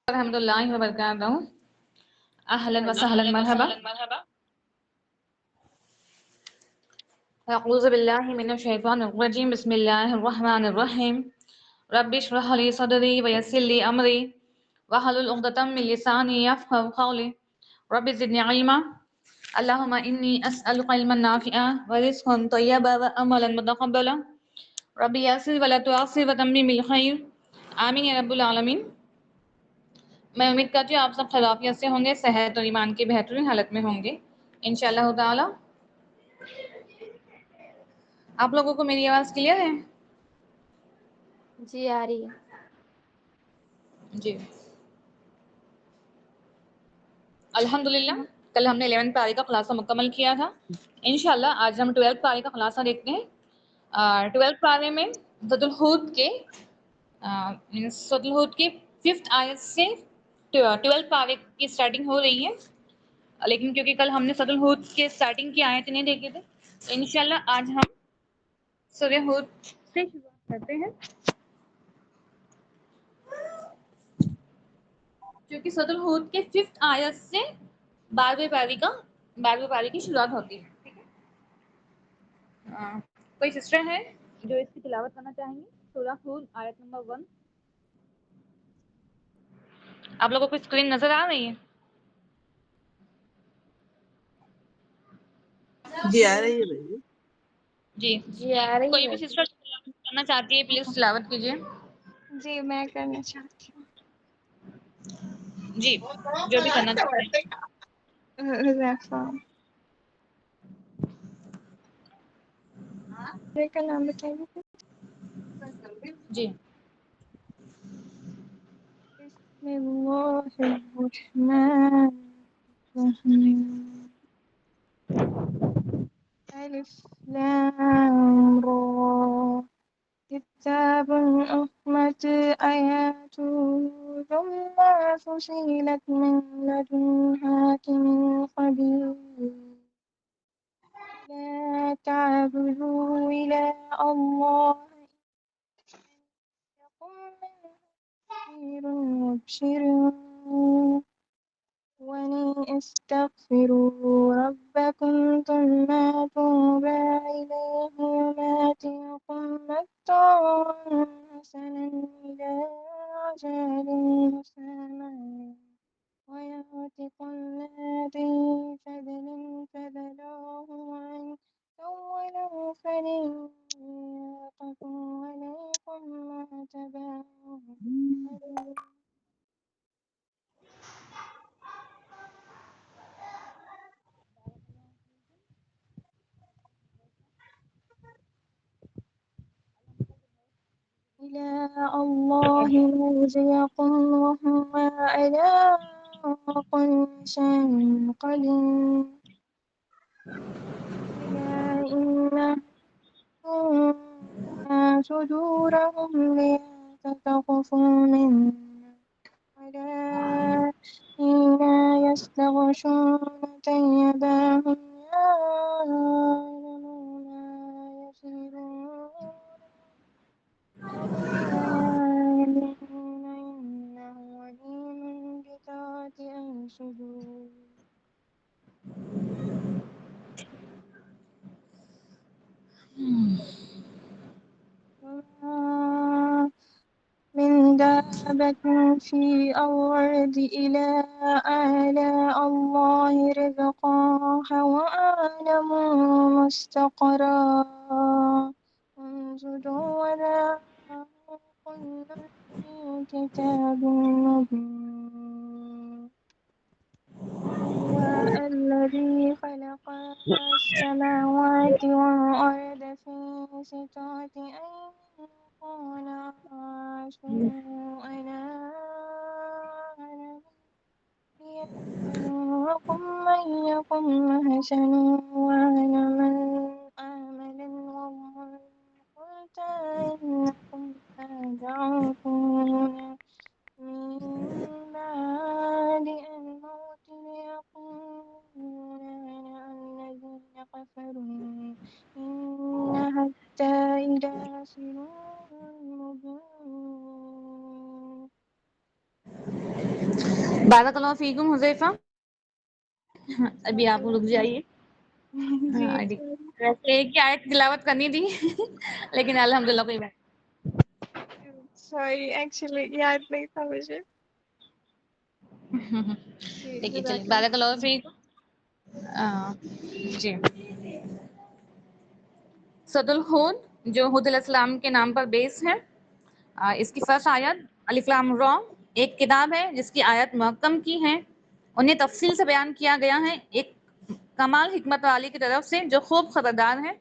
ورحمۃ اللہ وبرکاتہ. اہلا وسہلا أهلا مرحبا. وسهلا مرحبا. اعوذ باللہ من الشیطان الرجیم. بسم اللہ الرحمن الرحیم. رب اشرح لي صدری ویسر لي امری واحلل عقدۃ من لسانی یفقهوا قولی. رب زدنی علما. اللهم انی اسألک علما نافعا ورزقا طیبا وعملا متقبلا. رب یسر ولا تعسر وتمم بالخیر. آمین یا رب العالمین. میں امید کرتی ہوں آپ سب خیریت سے ہوں گے، صحت اور ایمان کی بہترین حالت میں ہوں گے انشاءاللہ تعالی. آپ لوگوں کو میری آواز کلیئر ہے؟ جی آ رہی ہے. جی الحمدللہ. کل ہم نے 11 پارے کا خلاصہ مکمل کیا تھا. انشاءاللہ آج ہم 12 پارے کا خلاصہ دیکھتے ہیں. 12 پارے میں سورۃ الہود کے سورۃ الہود کے 5th آیت سے 12 پارے کی سٹارٹنگ ہو رہی ہے. لیکن کیونکہ کل ہم نے سورۃ الہود کے سٹارٹنگ کی آیت نہیں دیکھے تھے، تو انشاءاللہ آج ہم سورہ ہود سے شروعات کرتے ہیں. کیونکہ سورۃ الہود کے 5th آیت سے 12ویں پارے کی شروعات ہوتی ہے. ٹھیک ہے. کوئی سسٹر ہے جو اس کی تلاوت کرنا چاہیں گے؟ سورہ ہود آیت نمبر 1. آپ لوگوں کو اسکرین نظر آ رہی ہے؟ جی آ رہی ہے بھائی. جی. جی آ رہی کوئی بھی ہے. سسٹر تلاوت کرنا چاہتی ہے پلیز تلاوت کیجیے. جی میں کرنا چاہتی ہوں. جی جو بھی کرنا چاہتے ہیں. حذیفہ کا نام بتائیے. جی بسم اللہ الرحمن الرحیم. الف لام را كتاب أحكمت آياته ثم فصلت من لدن حكيم خبير. لا تعبدوا إلا الله إنكم منه نذير مبشر وأن استغفروا ربكم ثم توبوا إليه يماتعكم متاعا حسنا إلى أجل مسمى ويؤت كل ذي فضل فضله وإن تولوا فلن يقف عليكم ما تبعوا. إلى الله مرجعكم وهو على كل شيء قدير. ألا إنهم صدورهم ليستخفوا منه ولا حين يستغشون ثيابهم يعلم ما يسرون ولا يعلمون إنه عليم بذات الصدور. وما من دابة في الأرض إلا على الله رزقها ويعلم مستقرها ونزلها وما كل في كتاب مبين. وهو الذي خلق السماوات والأرض في 6 أيام قال عاشوا أنا أعلم ليبلوكم أيكم أحسن عملا والله قلت إنكم تدعون من بعد الموت ليقولون الذين كفروا إن هذا إلا سحر مبين. بارک اللہ فیکم حذیفہ، ابھی آپ رک جائیے. جی ویسے ایک ہی آیت تلاوت کرنی تھی لیکن الحمدللہ کوئی بات. سوری ایکچولی یاد نہیں تھا مجھے. جی ٹھیک ہے چلیے، جزاک بارک اللہ. اللہ فیکم. جی. سورۃ الہود جو ہود علیہ السلام کے نام پر بیس ہے، اس کی فرسٹ آیت الف لام را، ایک کتاب ہے جس کی آیت محکم کی ہیں، انہیں تفصیل سے بیان کیا گیا ہے ایک کمال حکمت والی کی طرف سے جو خوب خبردار ہے.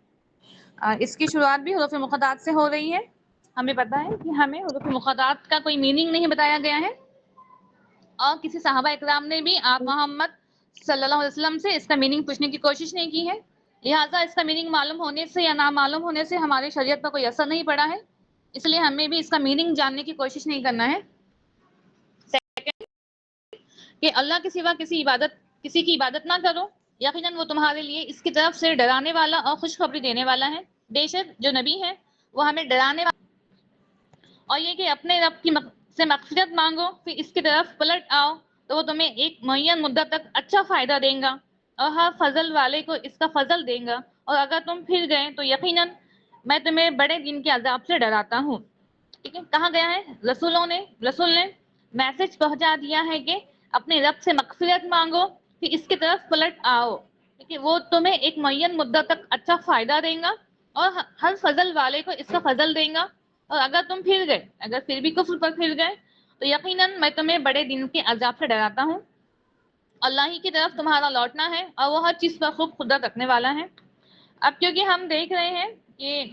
اس کی شروعات بھی حروف مقطعات سے ہو رہی ہے. ہمیں پتہ ہے کہ ہمیں حروف مقطعات کا کوئی میننگ نہیں بتایا گیا ہے، اور کسی صحابہ اکرام نے بھی آپ محمد صلی اللہ علیہ وسلم سے اس کا میننگ پوچھنے کی کوشش نہیں کی ہے. لہٰذا اس کا میننگ معلوم ہونے سے یا نہ معلوم ہونے سے ہمارے شریعت پر کوئی اثر نہیں پڑا ہے، اس لیے ہمیں بھی اس کا میننگ جاننے کی کوشش نہیں کرنا ہے. کہ اللہ کے سوا کسی کی عبادت نہ کرو، یقیناً وہ تمہارے لیے اس کی طرف سے ڈرانے والا اور خوشخبری دینے والا ہے. بے شک جو نبی ہے وہ ہمیں ڈرانے والا، اور یہ کہ اپنے رب کی سے مغفرت مانگو، پھر اس کی طرف پلٹ آؤ تو وہ تمہیں ایک معین مدت تک اچھا فائدہ دے گا، اور ہر فضل والے کو اس کا فضل دے گا، اور اگر تم پھر گئے تو یقیناً میں تمہیں بڑے دن کے عذاب سے ڈراتا ہوں. ٹھیک ہے، کہا گیا ہے رسول نے میسج پہنچا دیا ہے کہ اپنے رب سے مغفرت مانگو، پھر اس کی طرف پلٹ آؤ، کہ وہ تمہیں ایک معین مدت تک اچھا فائدہ دے گا، اور ہر فضل والے کو اس کا فضل دے گا، اور اگر تم پھر بھی کفر پر پھر گئے تو یقیناً میں تمہیں بڑے دن کے عذاب سے ڈراتا ہوں. اللہ ہی کی طرف تمہارا لوٹنا ہے، اور وہ ہر چیز پر خوب قدرت رکھنے والا ہے. اب کیونکہ ہم دیکھ رہے ہیں کہ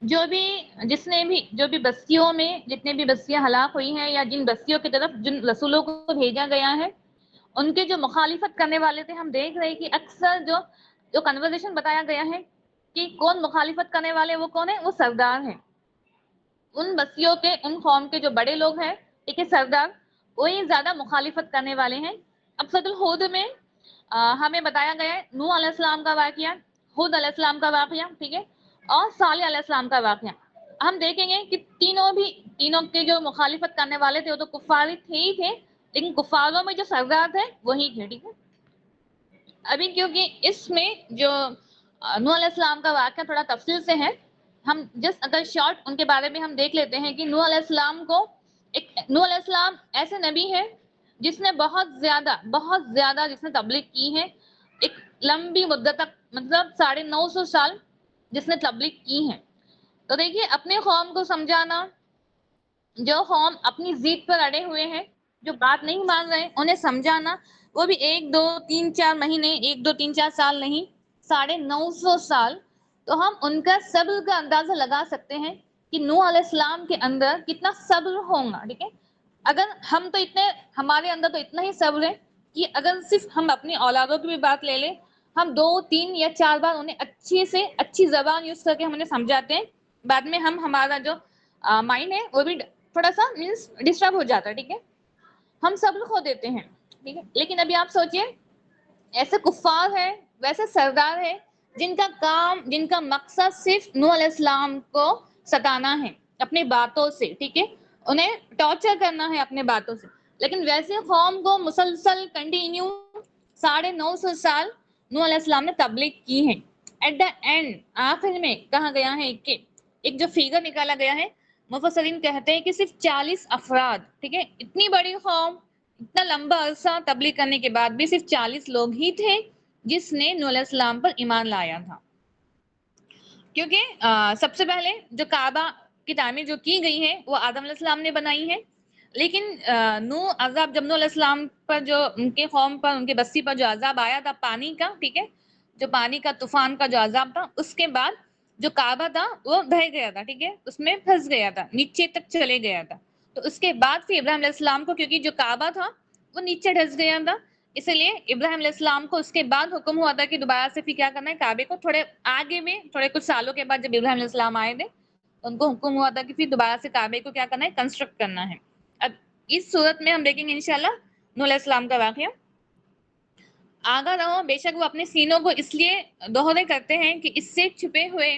جو بھی بستیوں میں جتنے بھی بستیاں ہلاک ہوئی ہیں، یا جن بستیوں کی طرف جن رسولوں کو بھیجا گیا ہے ان کے جو مخالفت کرنے والے تھے، ہم دیکھ رہے ہیں کہ اکثر جو کنورزیشن بتایا گیا ہے کہ کون مخالفت کرنے والے، وہ کون ہے، وہ سردار ہیں. ان بستیوں کے، ان قوم کے جو بڑے لوگ ہیں، ٹھیک ہے، سردار، وہی زیادہ مخالفت کرنے والے ہیں. اب سورۃ الہود میں ہمیں بتایا گیا ہے نوح علیہ السلام کا واقعہ، ہود علیہ السلام کا واقعہ، ٹھیک ہے، اور صالح علیہ السلام کا واقعہ. ہم دیکھیں گے کہ تینوں کے جو مخالفت کرنے والے تھے وہ تو کفار تھے ہی تھے، لیکن کفاروں میں جو سردار تھے وہی تھے. ٹھیک ہے، ابھی کیونکہ اس میں جو نوح علیہ السلام کا واقعہ تھوڑا تفصیل سے ہے، ہم جسٹ اگر شارٹ ان کے بارے میں ہم دیکھ لیتے ہیں کہ نوح علیہ السلام ایسے نبی ہے جس نے بہت زیادہ جس نے تبلیغ کی ہے، ایک لمبی مدت تک، مطلب 950 سال جس نے تبلیغ کی ہے. تو دیکھیے اپنے قوم کو سمجھانا، جو قوم اپنی ضد پر اڑے ہوئے ہیں، جو بات نہیں مان رہے، انہیں سمجھانا، وہ بھی 1 2 3 4 مہینے، 1 2 3 4 سال نہیں، 950 سال. تو ہم ان کا صبر کا اندازہ لگا سکتے ہیں کہ نوح علیہ السلام کے اندر کتنا صبر ہوگا. ٹھیک ہے، اگر ہمارے اندر تو اتنا ہی صبر ہے کہ اگر صرف ہم اپنی اولادوں کی بھی بات لے لیں، ہم 2 3 یا 4 بار انہیں اچھی زبان یوز کر کے ہم انہیں سمجھاتے ہیں، بعد میں ہمارا جو مائنڈ ہے وہ بھی تھوڑا سا ڈسٹرب ہو جاتا ہے. ٹھیک ہے، ہم صبر کھو دیتے ہیں. ٹھیک ہے، لیکن ابھی آپ سوچئے ایسے کفار ہیں، ویسے سردار ہیں جن کا مقصد صرف نوح علیہ السلام کو ستانا ہے اپنی باتوں سے. ٹھیک ہے، انہیں ٹارچر کرنا ہے اپنے باتوں سے، لیکن ویسے قوم کو مسلسل کنٹینیو 950 سال نوح علیہ السلام نے تبلیغ کی ہے. ایٹ دا اینڈ، آخر میں کہا گیا ہے کہ ایک جو فیگر نکالا گیا ہے، مفسرین کہتے ہیں کہ صرف 40 افراد، ٹھیک ہے، اتنی بڑی قوم اتنا لمبا عرصہ تبلیغ کرنے کے بعد بھی صرف 40 لوگ ہی تھے جس نے نوح علیہ السلام پر ایمان لایا تھا. کیونکہ سب سے پہلے جو کعبہ کی تعمیر جو کی گئی ہے وہ آدم علیہ السلام نے بنائی ہے، لیکن جب نوح علیہ السلام پر جو ان کے قوم پر، ان کے بستی پر جو عذاب آیا تھا پانی کا، ٹھیک ہے، جو پانی کا طوفان کا جو عذاب تھا، اس کے بعد جو کعبہ تھا وہ بہہ گیا تھا. ٹھیک ہے، اس میں پھنس گیا تھا، نیچے تک چلے گیا تھا. تو اس کے بعد پھر ابراہیم علیہ السلام کو، کیونکہ جو کعبہ تھا وہ نیچے دھس گیا تھا، اس لیے ابراہیم علیہ السلام کو اس کے بعد حکم ہوا تھا کہ دوبارہ سے پھر کیا کرنا ہے، کعبے کو تھوڑے آگے میں، تھوڑے کچھ سالوں کے بعد جب ابراہیم علیہ السلام آئے تھے ان کو حکم ہوا تھا کہ پھر دوبارہ سے کعبے کو کیا کرنا ہے، کنسٹرکٹ کرنا ہے. اب اس صورت میں ہم دیکھیں گے انشاءاللہ نوح علیہ السلام کا واقعہ. آگاہ رہو، بے شک وہ اپنے سینوں کو اس لیے دوہرے کرتے ہیں کہ اس سے چھپے ہوئے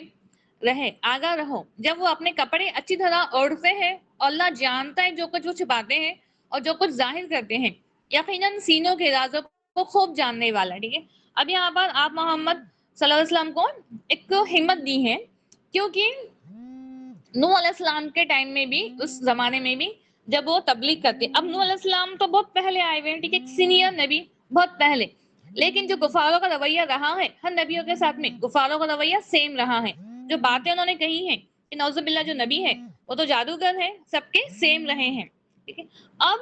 رہے. آگاہ رہو، جب وہ اپنے کپڑے اچھی طرح اوڑھتے ہیں، اور اللہ جانتا ہے جو کچھ وہ چھپاتے ہیں اور جو کچھ ظاہر کرتے ہیں. یقیناً سینوں کے رازوں کو خوب جاننے والا. ٹھیک ہے. اب یہاں پر آپ محمد صلی اللہ علیہ وسلم کو ایک ہمت دی ہے، کیونکہ نوح علیہ السلام کے ٹائم میں بھی، اس زمانے میں بھی جب وہ تبلیغ کرتے، اب نوح علیہ السلام تو بہت پہلے آئے ہوئے ہیں، ٹھیک ہے، سینئر نبی بہت پہلے، لیکن جو کفاروں کا رویہ رہا ہے ہر نبیوں کے ساتھ میں، کفاروں کا رویہ سیم رہا ہے. جو باتیں انہوں نے کہی ہیں کہ نعوذ باللہ جو نبی ہے وہ تو جادوگر ہے، سب کے سیم رہے ہیں. ٹھیک ہے. اب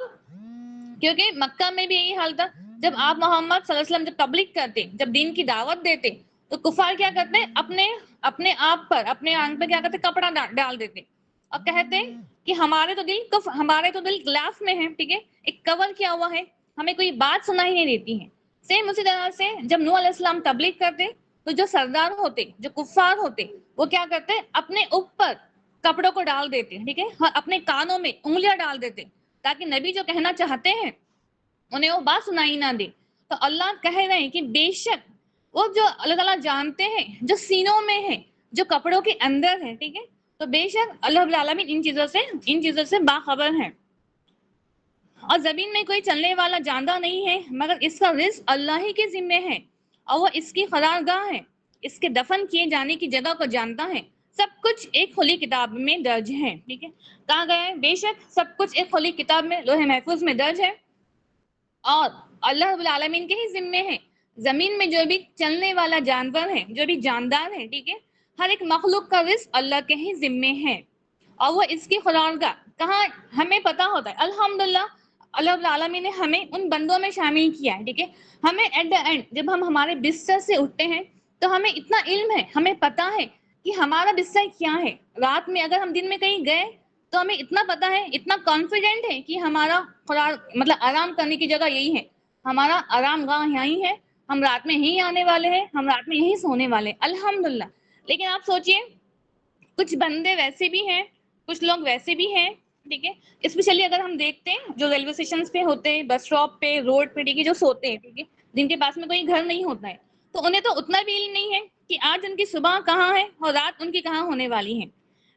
کیونکہ مکہ میں بھی یہی حال تھا، جب آپ محمد صلی اللہ علیہ وسلم جب تبلیغ کرتے، جب دین کی دعوت دیتے، تو کفار کیا کرتے، اپنے آپ پر، اپنے آنکھ پہ کیا کرتے، کپڑا ڈال دیتے اور کہتے کہ ہمارے تو دل غلاف میں ہے. ٹھیک ہے. ایک کور کیا ہوا ہے، ہمیں کوئی بات سنائی نہیں دیتی ہے. سیم اسی طرح سے جب نوح علیہ السلام تبلیغ کرتے تو جو سردار ہوتے، جو کفار ہوتے، وہ کیا کرتے، اپنے اوپر کپڑوں کو ڈال دیتے. ٹھیک ہے. اپنے کانوں میں انگلیاں ڈال دیتے تاکہ نبی جو کہنا چاہتے ہیں انہیں وہ بات سنائی نہ دے. تو اللہ کہہ رہے ہیں کہ بے شک وہ جو اللہ تعالیٰ جانتے ہیں جو سینوں میں ہے، جو کپڑوں کے اندر ہے. ٹھیک ہے. تو بے شک اللہ رب العالمین ان چیزوں سے باخبر ہے. اور زمین میں کوئی چلنے والا جاندار نہیں ہے مگر اس کا رزق اللہ ہی کے ذمے ہے، اور وہ اس کی قرارگاہ ہے، اس کے دفن کیے جانے کی جگہ کو جانتا ہے. سب کچھ ایک کھلی کتاب میں درج ہے. ٹھیک ہے. کہا گیا ہے بے شک سب کچھ ایک کھلی کتاب میں لوح محفوظ میں درج ہے، اور اللہ رب العالمین کے ہی ذمے ہے. زمین میں جو بھی چلنے والا جانور ہے، جو بھی جاندار ہے، ٹھیک ہے، ہر ایک مخلوق کا رزق اللہ کے ہی ذمے ہے، اور وہ اس کی قرارگاہ کہاں ہمیں پتا ہوتا ہے. الحمدللہ اللہ رب العالمین نے ہمیں ان بندوں میں شامل کیا ہے. ٹھیک ہے. ہمیں ایٹ دا اینڈ جب ہم ہمارے بستر سے اٹھتے ہیں تو ہمیں اتنا علم ہے، ہمیں پتا ہے کہ ہمارا بستر کیا ہے. رات میں اگر ہم دن میں کہیں گئے تو ہمیں اتنا پتا ہے، اتنا کانفیڈنٹ ہے کہ ہمارا مطلب آرام کرنے کی جگہ یہی ہے، ہمارا آرام گاہ یہی ہے، ہم رات میں یہی آنے والے ہیں، ہم رات میں یہی سونے والے ہیں. الحمدللہ. لیکن آپ سوچئے کچھ بندے ویسے بھی ہیں، کچھ لوگ ویسے بھی ہیں. ٹھیک ہے. اسپیشلی اگر ہم دیکھتے ہیں جو ریلوے اسٹیشن پہ ہوتے ہیں، بس اسٹاپ پہ، روڈ پہ، ٹھیک ہے، جو سوتے ہیں، ٹھیک ہے، جن کے پاس میں کوئی گھر نہیں ہوتا ہے، تو انہیں تو اتنا بھی علم نہیں ہے کہ آج ان کی صبح کہاں ہے اور رات ان کی کہاں ہونے والی ہے.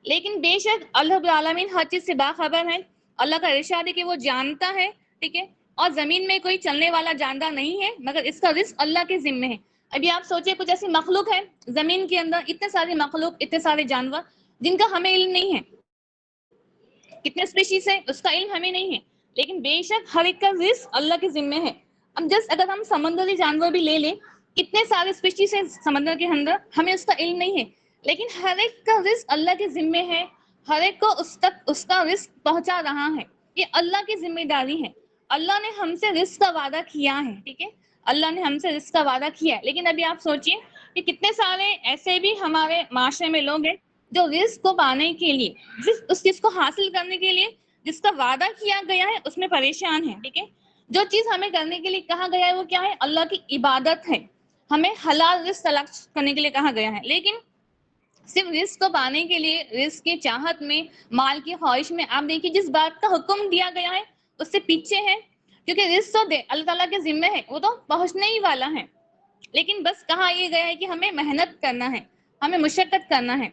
لیکن بے شک اللہ رب العالمین ہر چیز سے باخبر ہے. اللہ کا ارشاد ہے کہ وہ جانتا ہے. ٹھیک ہے. اور زمین میں کوئی چلنے والا جاندار نہیں ہے مگر اس کا رزق اللہ کے ذمے ہے. ابھی آپ سوچیں کچھ ایسی مخلوق ہے زمین کے اندر، اتنے سارے مخلوق، اتنے سارے جانور جن کا ہمیں علم نہیں ہے، کتنے اسپیشیز ہے اس کا علم ہمیں نہیں ہے، لیکن بے شک ہر ایک کا رزق اللہ کے ذمے ہے. اب جسٹ اگر ہم سمندری جانور بھی لے لیں، کتنے سارے اسپیشیز ہیں سمندر کے اندر، ہمیں اس کا علم نہیں ہے، لیکن ہر ایک کا رزق اللہ کے ذمے ہے، ہر ایک کو اس تک اس کا رزق پہنچا رہا ہے. یہ اللہ کی ذمہ داری ہے. اللہ نے ہم سے رزق کا وعدہ کیا ہے. ٹھیک ہے. اللہ نے ہم سے رزق کا وعدہ کیا ہے. لیکن ابھی آپ سوچئے کہ کتنے سارے ایسے بھی ہمارے معاشرے میں لوگ ہیں جو رزق کو پانے کے لیے، اس چیز کو حاصل کرنے کے لیے جس کا وعدہ کیا گیا ہے اس میں پریشان ہے. ٹھیک ہے. جو چیز ہمیں کرنے کے لیے کہا گیا ہے وہ کیا ہے؟ اللہ کی عبادت ہے. ہمیں حلال رزق تلاش کرنے کے لیے کہا گیا ہے. لیکن صرف رزق کو پانے کے لیے، رزق کی چاہت میں، مال کی خواہش میں، آپ دیکھیے جس بات کا حکم دیا گیا ہے اس سے پیچھے ہے، کیونکہ رزق تو دے اللہ تعالیٰ کے ذمے ہے، وہ تو پہنچنے ہی والا ہے. لیکن بس کہا یہ گیا ہے کہ ہمیں محنت کرنا ہے، ہمیں مشقت کرنا ہے.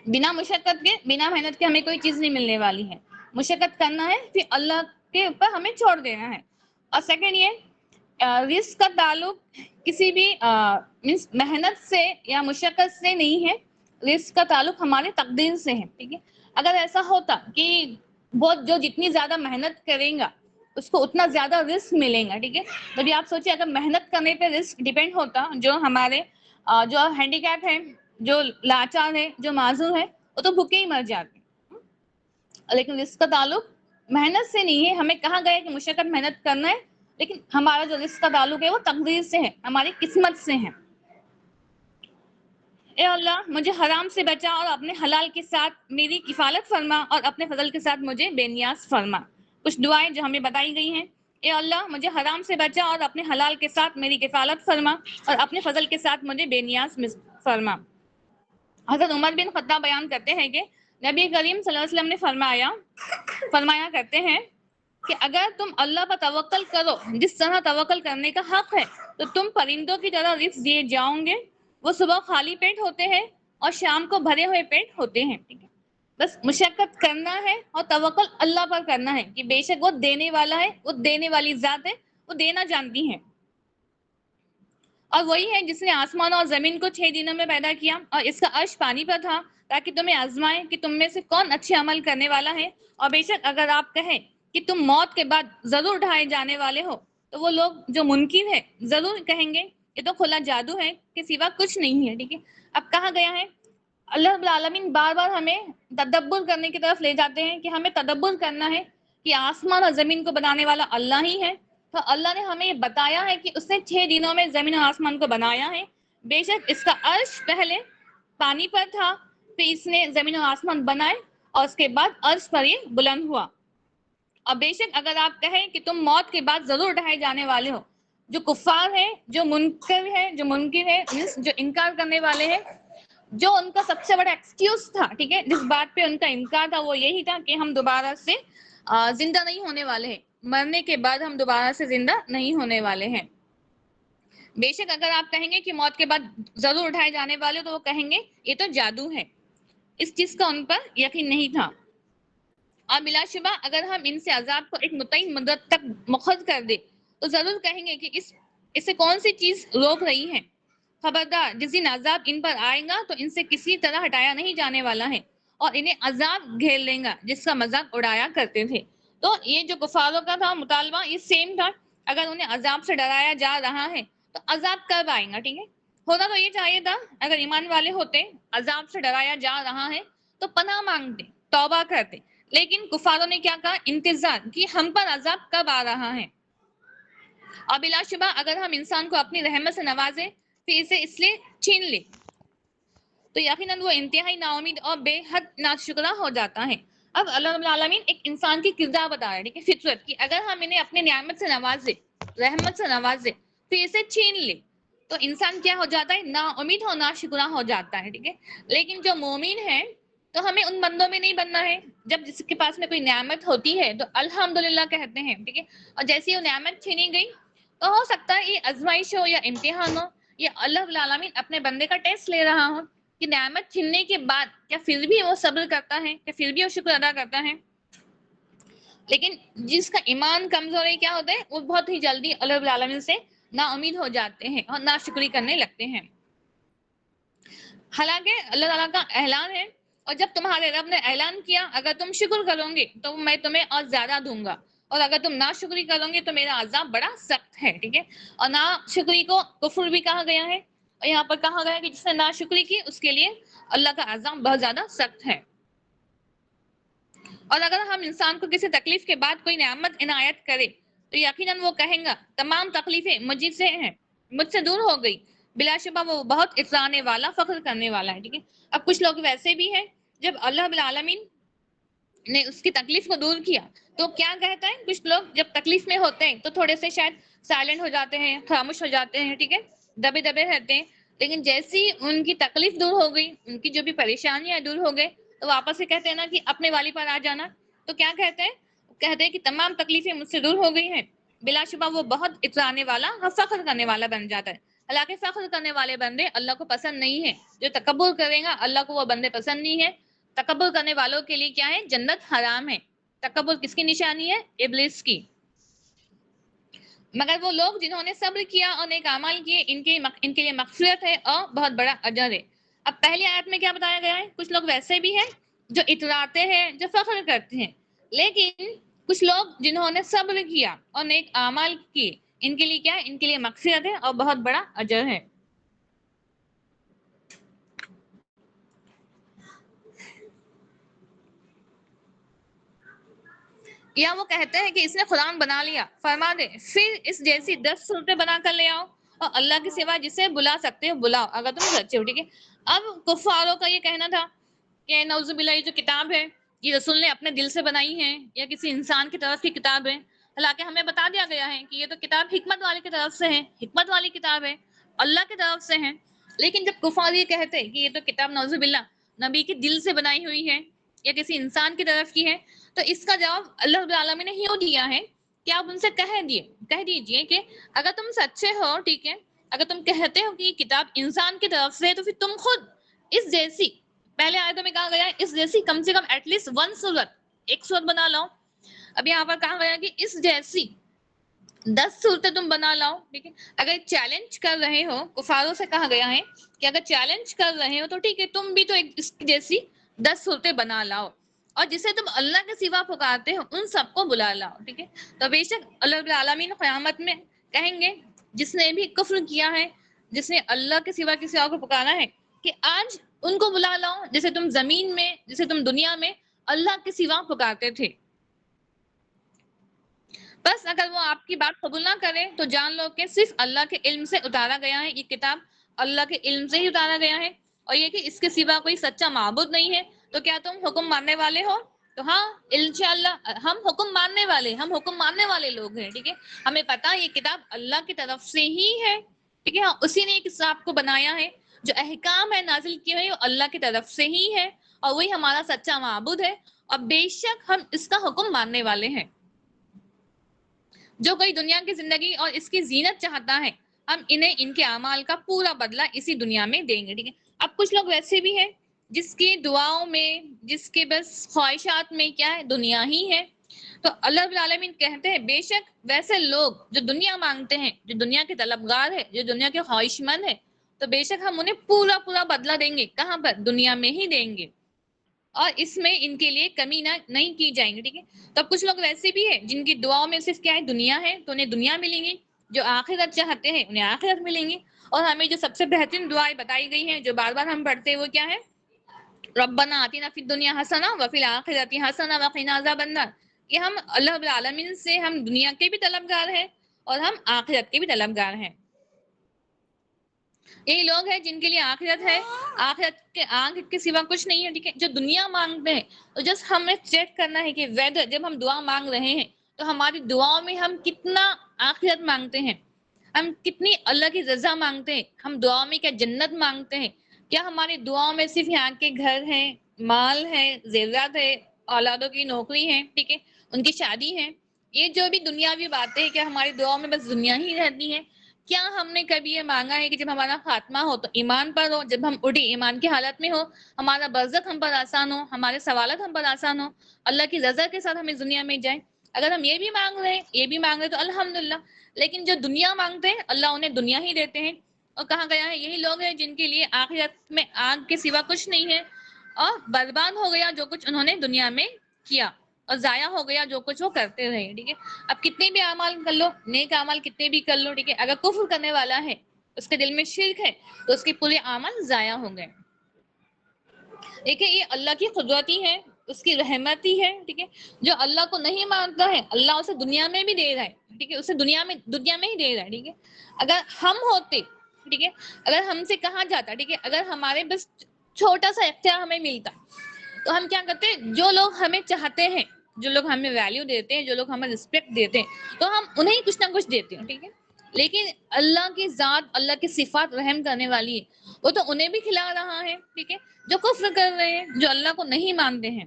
بنا مشقت کے، بنا محنت کے ہمیں کوئی چیز نہیں ملنے والی ہے. مشقت کرنا ہے، پھر اللہ کے اوپر ہمیں چھوڑ دینا ہے. اور سیکنڈ یہ رزق کا تعلق کسی بھی مینس محنت سے یا مشقت سے نہیں ہے، رزق کا تعلق ہمارے تقدیر سے ہے. ٹھیک ہے. اگر ایسا ہوتا کہ بہت جو جتنی زیادہ محنت کریں گا اس کو اتنا زیادہ رزق ملے گا. ٹھیک ہے. تو بھی آپ سوچیں اگر محنت کرنے پہ رزق ڈیپینڈ ہوتا، جو ہمارے جو ہینڈی کیپ ہے، جو لاچار ہے، جو معذور ہے، وہ تو بھوکے ہی مر جاتے. لیکن رزق کا تعلق محنت سے نہیں ہے. ہمیں کہا گیا کہ مشقت محنت کرنا ہے، لیکن ہمارا جو رزق کا تعلق ہے وہ تقدیر سے ہے، ہماری قسمت سے ہے. اے اللہ مجھے حرام سے بچا اور اپنے حلال کے ساتھ میری کفالت فرما، اور اپنے فضل کے ساتھ مجھے بے نیاز فرما. کچھ دعائیں جو ہمیں بتائی گئی ہیں. اے اللہ مجھے حرام سے بچا اور اپنے حلال کے ساتھ میری کفالت فرما، اور اپنے فضل کے ساتھ مجھے بے نیاز فرما. حضرت عمر بن خطاب بیان کرتے ہیں کہ نبی کریم صلی اللہ علیہ وسلم نے فرمایا کرتے ہیں کہ اگر تم اللہ پر توکل کرو جس طرح توکل کرنے کا حق ہے تو تم پرندوں کی طرح رزق دیے جاؤ گے. وہ صبح خالی پیٹ ہوتے ہیں اور شام کو بھرے ہوئے پیٹ ہوتے ہیں. ٹھیک ہے. بس مشقت کرنا ہے اور توکل اللہ پر کرنا ہے کہ بے شک وہ دینے والا ہے، وہ دینے والی ذات ہے، وہ دینا جانتی ہے. اور وہی ہے جس نے آسمان اور زمین کو 6 دنوں میں پیدا کیا اور اس کا عرش پانی پر تھا تاکہ تمہیں آزمائے کہ تم میں سے کون اچھے عمل کرنے والا ہے. اور بے شک اگر آپ کہیں کہ تم موت کے بعد ضرور اٹھائے جانے والے ہو تو وہ لوگ جو منکر ہے ضرور کہیں گے یہ تو کھلا جادو ہے کہ سوا کچھ نہیں ہے. ٹھیک ہے، اب کہا گیا ہے اللہ رب العالمین بار بار ہمیں تدبر کرنے کی طرف لے جاتے ہیں کہ ہمیں تدبر کرنا ہے کہ آسمان اور زمین کو بنانے والا اللہ ہی ہے. تو اللہ نے ہمیں یہ بتایا ہے کہ اس نے 6 دنوں میں زمین اور آسمان کو بنایا ہے. بے شک اس کا عرش پہلے پانی پر تھا، پھر اس نے زمین اور آسمان بنائے اور اس کے بعد عرش پر یہ بلند ہوا. اور بے شک اگر آپ کہیں کہ تم موت کے بعد ضرور اٹھائے جانے والے ہو، جو کفار ہے، جو منکر ہے، جو منکر ہے، جو انکار کرنے والے ہیں، جو ان کا سب سے بڑا ایکسکیوز تھا، ٹھیک ہے، جس بات پہ ان کا انکار تھا وہ یہی تھا کہ ہم دوبارہ سے زندہ نہیں ہونے والے ہیں، مرنے کے بعد ہم دوبارہ سے زندہ نہیں ہونے والے ہیں. بے شک اگر آپ کہیں گے کہ موت کے بعد ضرور اٹھائے جانے والے تو وہ کہیں گے یہ تو جادو ہے. اس چیز کا ان پر یقین نہیں تھا. اور بلا شبہ اگر ہم ان سے عذاب کو ایک متعین مدت تک مؤخر کر دیں تو ضرور کہیں گے کہ اس سے کون سی چیز روک رہی ہے. خبردار جس دن عذاب ان پر آئے گا تو ان سے کسی طرح ہٹایا نہیں جانے والا ہے اور انہیں عذاب گھیر لے گا جس کا مذاق اڑایا کرتے تھے. تو یہ جو کفاروں کا تھا مطالبہ یہ سیم تھا. اگر انہیں عذاب سے ڈرایا جا رہا ہے تو عذاب کب آئے گا. ٹھیک ہے، ہونا تو یہ چاہیے تھا اگر ایمان والے ہوتے عذاب سے ڈرایا جا رہا ہے تو پناہ مانگتے، توبہ کرتے. لیکن کفاروں نے کیا کہا؟ انتظار کہ ہم پر عذاب کب آ رہا ہے. اور بلا شبہ اگر ہم انسان کو اپنی رحمت سے نوازیں پھر اسے اس لیے چھین لے تو یقیناً وہ انتہائی نا امید اور بے حد ناشکرہ ہو جاتا ہے. اب اللہ رب العالمین ایک انسان کی کردار بتا رہا ہے، ٹھیک ہے، فطرت کی اگر ہم انہیں اپنے نعمت سے نوازے، رحمت سے نوازے پھر اسے چھین لے تو انسان کیا ہو جاتا ہے؟ نا امید اور ناشکرہ ہو جاتا ہے. ٹھیک ہے، لیکن جو مومن ہے تو ہمیں ان بندوں میں نہیں بننا ہے جب جس کے پاس میں کوئی نعمت ہوتی ہے تو الحمدللہ کہتے ہیں. ٹھیک ہے، اور جیسی وہ نعمت چھینی گئی تو ہو سکتا ہے یہ آزمائش ہو یا امتحان ہو یا اللہ رب العالمین اپنے بندے کا ٹیسٹ لے رہا ہو کہ نعمت چھننے کے بعد کیا پھر بھی وہ صبر کرتا ہے، کیا پھر بھی وہ شکر ادا کرتا ہے. لیکن جس کا ایمان کمزور ہے کیا ہوتا ہے؟ وہ بہت ہی جلدی اللہ رب العالمین سے نا امید ہو جاتے ہیں اور ناشکری کرنے لگتے ہیں. حالانکہ اللہ تعالیٰ کا اعلان ہے اور جب تمہارے رب نے اعلان کیا اگر تم شکر کرو گے تو میں تمہیں اور زیادہ دوں گا اور اگر تم ناشکری کرو گے تو میرا عذاب بڑا سخت ہے. ٹھیک ہے، اور ناشکری کو کفر بھی کہا گیا ہے اور یہاں پر کہا گیا ہے کہ جس نے ناشکری کی اس کے لیے اللہ کا عذاب بہت زیادہ سخت ہے. اور اگر ہم انسان کو کسی تکلیف کے بعد کوئی نعمت عنایت کرے تو یقیناً وہ کہیں گا تمام تکلیفیں مجھ سے ہیں، مجھ سے دور ہو گئی. بلا شبہ وہ بہت اترانے والا، فخر کرنے والا ہے. ٹھیک ہے، اب کچھ لوگ ویسے بھی ہیں جب اللہ رب العالمین نے اس کی تکلیف کو دور کیا تو کیا کہتا ہے؟ کچھ لوگ جب تکلیف میں ہوتے ہیں تو تھوڑے سے شاید سائلنٹ ہو جاتے ہیں، خاموش ہو جاتے ہیں. ٹھیک ہے، دبے دبے رہتے ہیں. لیکن جیسی ان کی تکلیف دور ہو گئی، ان کی جو بھی پریشانیاں دور ہو گئے تو واپس سے کہتے ہیں نا کہ اپنے والی پر آ جانا. تو کیا کہتے ہیں؟ کہتے ہیں کہ تمام تکلیفیں مجھ سے دور ہو گئی ہیں. بلا شبہ وہ بہت اترانے والا اور فخر کرنے والا بن جاتا ہے. حالانکہ فخر کرنے والے بندے اللہ کو پسند نہیں ہے. جو تکبر کرے گا اللہ کو وہ بندے پسند نہیں ہے. تکبر کرنے والوں کے لیے کیا ہے؟ جنت حرام ہے. تکبر کس کی نشانی ہے؟ ابلیس کی. مگر وہ لوگ جنہوں نے صبر کیا اور نیک اعمال کیے ان کے لیے مغفرت ہے اور بہت بڑا اجر ہے. اب پہلی آیت میں کیا بتایا گیا ہے؟ کچھ لوگ ویسے بھی ہیں جو اتراتے ہیں، جو فخر کرتے ہیں، لیکن کچھ لوگ جنہوں نے صبر کیا اور نیک اعمال کیے ان کے لیے کیا ہے؟ ان کے لیے مغفرت ہے اور بہت بڑا اجر ہے. یا وہ کہتے ہیں کہ اس نے قرآن بنا لیا، فرما دے پھر اس جیسی 10 صورتیں بنا کر لے آؤ اور اللہ کے سوا جسے بلا سکتے ہو بلاؤ اگر تم سچے ہو. ٹھیک ہے، اب کفاروں کا یہ کہنا تھا کہ نعوذ باللہ یہ جو کتاب ہے یہ رسول نے اپنے دل سے بنائی ہے یا کسی انسان کی طرف کی کتاب ہے. حالانکہ ہمیں بتا دیا گیا ہے کہ یہ تو کتاب حکمت والے کی طرف سے ہے، حکمت والی کتاب ہے، اللہ کی طرف سے ہے. لیکن جب کفار یہ کہتے کہ یہ تو کتاب نعوذ باللہ نبی کے دل سے بنائی ہوئی ہے یا کسی انسان کی طرف کی ہے تو اس کا جواب اللہ رب العالمین نے یوں دیا ہے کہ آپ ان سے کہہ دیجئے کہ اگر تم سچے ہو، ٹھیک ہے، اگر تم کہتے ہو کہ یہ کتاب انسان کی طرف سے ہے تو پھر تم خود اس جیسی پہلے آیتوں میں کہا گیا ہے اس جیسی کم سے کم ایٹ لیسٹ 1 صورت، ایک صورت بنا لاؤ. اب یہاں پر کہا گیا کہ اس جیسی 10 صورتیں تم بنا لاؤ. ٹھیک ہے، اگر چیلنج کر رہے ہو، کفاروں سے کہا گیا ہے کہ اگر چیلنج کر رہے ہو تو ٹھیک ہے، تم بھی تو اس جیسی 10 صورتیں بنا لاؤ، اور جسے تم اللہ کے سوا پکارتے ہو ان سب کو بلا لاؤ. ٹھیک ہے، تو بے شک اللہ رب العالمین قیامت میں کہیں گے جس نے بھی کفر کیا ہے، جس نے اللہ کے سوا کسی اور کو پکارا ہے، کہ آج ان کو بلا لاؤ جسے تم زمین میں، جسے تم دنیا میں اللہ کے سوا پکارتے تھے. بس اگر وہ آپ کی بات قبول نہ کرے تو جان لو کہ صرف اللہ کے علم سے اتارا گیا ہے، یہ کتاب اللہ کے علم سے ہی اتارا گیا ہے، اور یہ کہ اس کے سوا کوئی سچا معبود نہیں ہے. تو کیا تم حکم ماننے والے ہو؟ تو ہاں انشاءاللہ ہم حکم ماننے والے، ہم حکم ماننے والے لوگ ہیں. ٹھیک ہے، ہمیں پتا یہ کتاب اللہ کی طرف سے ہی ہے. ٹھیک ہے، اسی نے اس کتاب کو بنایا ہے، جو احکام ہے نازل کیے ہوئے وہ اللہ کی طرف سے ہی ہے، اور وہی ہمارا سچا معبود ہے، اور بے شک ہم اس کا حکم ماننے والے ہیں. جو کوئی دنیا کی زندگی اور اس کی زینت چاہتا ہے، ہم انہیں ان کے اعمال کا پورا بدلہ اسی دنیا میں دیں گے. ٹھیک ہے، اب کچھ لوگ ویسے بھی ہیں جس کی دعاؤں میں، جس کے بس خواہشات میں کیا ہے، دنیا ہی ہے. تو اللہ رب العالمین کہتے ہیں بے شک ویسے لوگ جو دنیا مانگتے ہیں، جو دنیا کے طلبگار ہے، جو دنیا کے خواہش مند ہے، تو بے شک ہم انہیں پورا پورا بدلہ دیں گے. کہاں پر؟ دنیا میں ہی دیں گے، اور اس میں ان کے لیے کمی نہیں کی جائیں گی. ٹھیک ہے، تو کچھ لوگ ویسے بھی ہیں جن کی دعاؤں میں صرف کیا ہے، دنیا ہے، تو انہیں دنیا ملیں گی. جو آخرت چاہتے ہیں انہیں آخرت ملیں گی. اور ہمیں جو سب سے بہترین دعائیں بتائی گئی ہیں، جو بار بار ہم پڑھتے ہیں، وہ کیا ہے؟ ربنا آتنا فی الدنیا حسنہ وفی الآخرۃ حسنہ وقنا عذاب النار. کہ ہم اللہ رب العالمین سے ہم دنیا کے بھی طلبگار ہیں اور ہم آخرت کے بھی طلبگار ہیں. یہی لوگ ہیں جن کے لیے آخرت ہے، آخرت کے سوا کچھ نہیں ہے. ٹھیک ہے، جو دنیا مانگتے ہیں تو جس ہمیں چیک کرنا ہے کہ ویدر جب ہم دعا مانگ رہے ہیں تو ہماری دعاؤں میں ہم کتنا آخرت مانگتے ہیں، ہم کتنی اللہ کی رضا مانگتے ہیں، ہم دعاؤں میں کیا جنت مانگتے ہیں. کیا ہماری دعاؤں میں صرف یہاں کے گھر ہیں، مال ہے، زیورات ہے، اولادوں کی نوکری ہے، ٹھیک ہے، ان کی شادی ہے، یہ جو بھی دنیاوی باتیں ہیں، کیا ہماری دعاؤں میں بس دنیا ہی رہتی ہے؟ کیا ہم نے کبھی یہ مانگا ہے کہ جب ہمارا خاتمہ ہو تو ایمان پر ہو، جب ہم اٹھے ایمان کی حالت میں ہو، ہمارا برزخ ہم پر آسان ہو، ہمارے سوالات ہم پر آسان ہو، اللہ کی رضا کے ساتھ ہمیں دنیا میں جائیں؟ اگر ہم یہ بھی مانگ رہے ہیں، یہ بھی مانگ رہے تو الحمدللہ. لیکن جو دنیا مانگتے ہیں اللہ انہیں دنیا ہی دیتے ہیں. اور کہا گیا ہے یہی لوگ ہیں جن کے لیے آخرت میں آگ کے سوا کچھ نہیں ہے، اور برباد ہو گیا جو کچھ انہوں نے دنیا میں کیا، اور ضائع ہو گیا جو کچھ وہ کرتے رہے. ٹھیک ہے، اب کتنے بھی اعمال کر لو، نیک اعمال کتنے بھی کر لو، ٹھیک ہے، اگر کفر کرنے والا ہے، اس کے دل میں شرک ہے، تو اس کے پورے اعمال ضائع ہو گئے. دیکھیں یہ اللہ کی قدرتی ہے، اس کی رحمتی ہے. ٹھیک ہے، جو اللہ کو نہیں مانتا ہے اللہ اسے دنیا میں بھی دے رہا ہے. ٹھیک ہے، اسے دنیا میں ہی دے رہا ہے. ٹھیک ہے، اگر ہم ہوتے، ٹھیک ہے، اگر ہم سے کہا جاتا، ٹھیک ہے، اگر ہمارے بس چھوٹا سا اختیار ہمیں ملتا تو ہم کیا کرتے؟ جو لوگ ہمیں چاہتے ہیں، جو لوگ ہمیں ویلیو دیتے ہیں، جو لوگ ہمیں رسپیکٹ دیتے ہیں، تو ہم انہیں کچھ نہ کچھ دیتے ہیں. ٹھیک ہے، لیکن اللہ کی ذات، اللہ کی صفات رحم کرنے والی ہے، وہ تو انہیں بھی کھلا رہا ہے. ٹھیک ہے، جو کفر کر رہے ہیں، جو اللہ کو نہیں مانتے ہیں.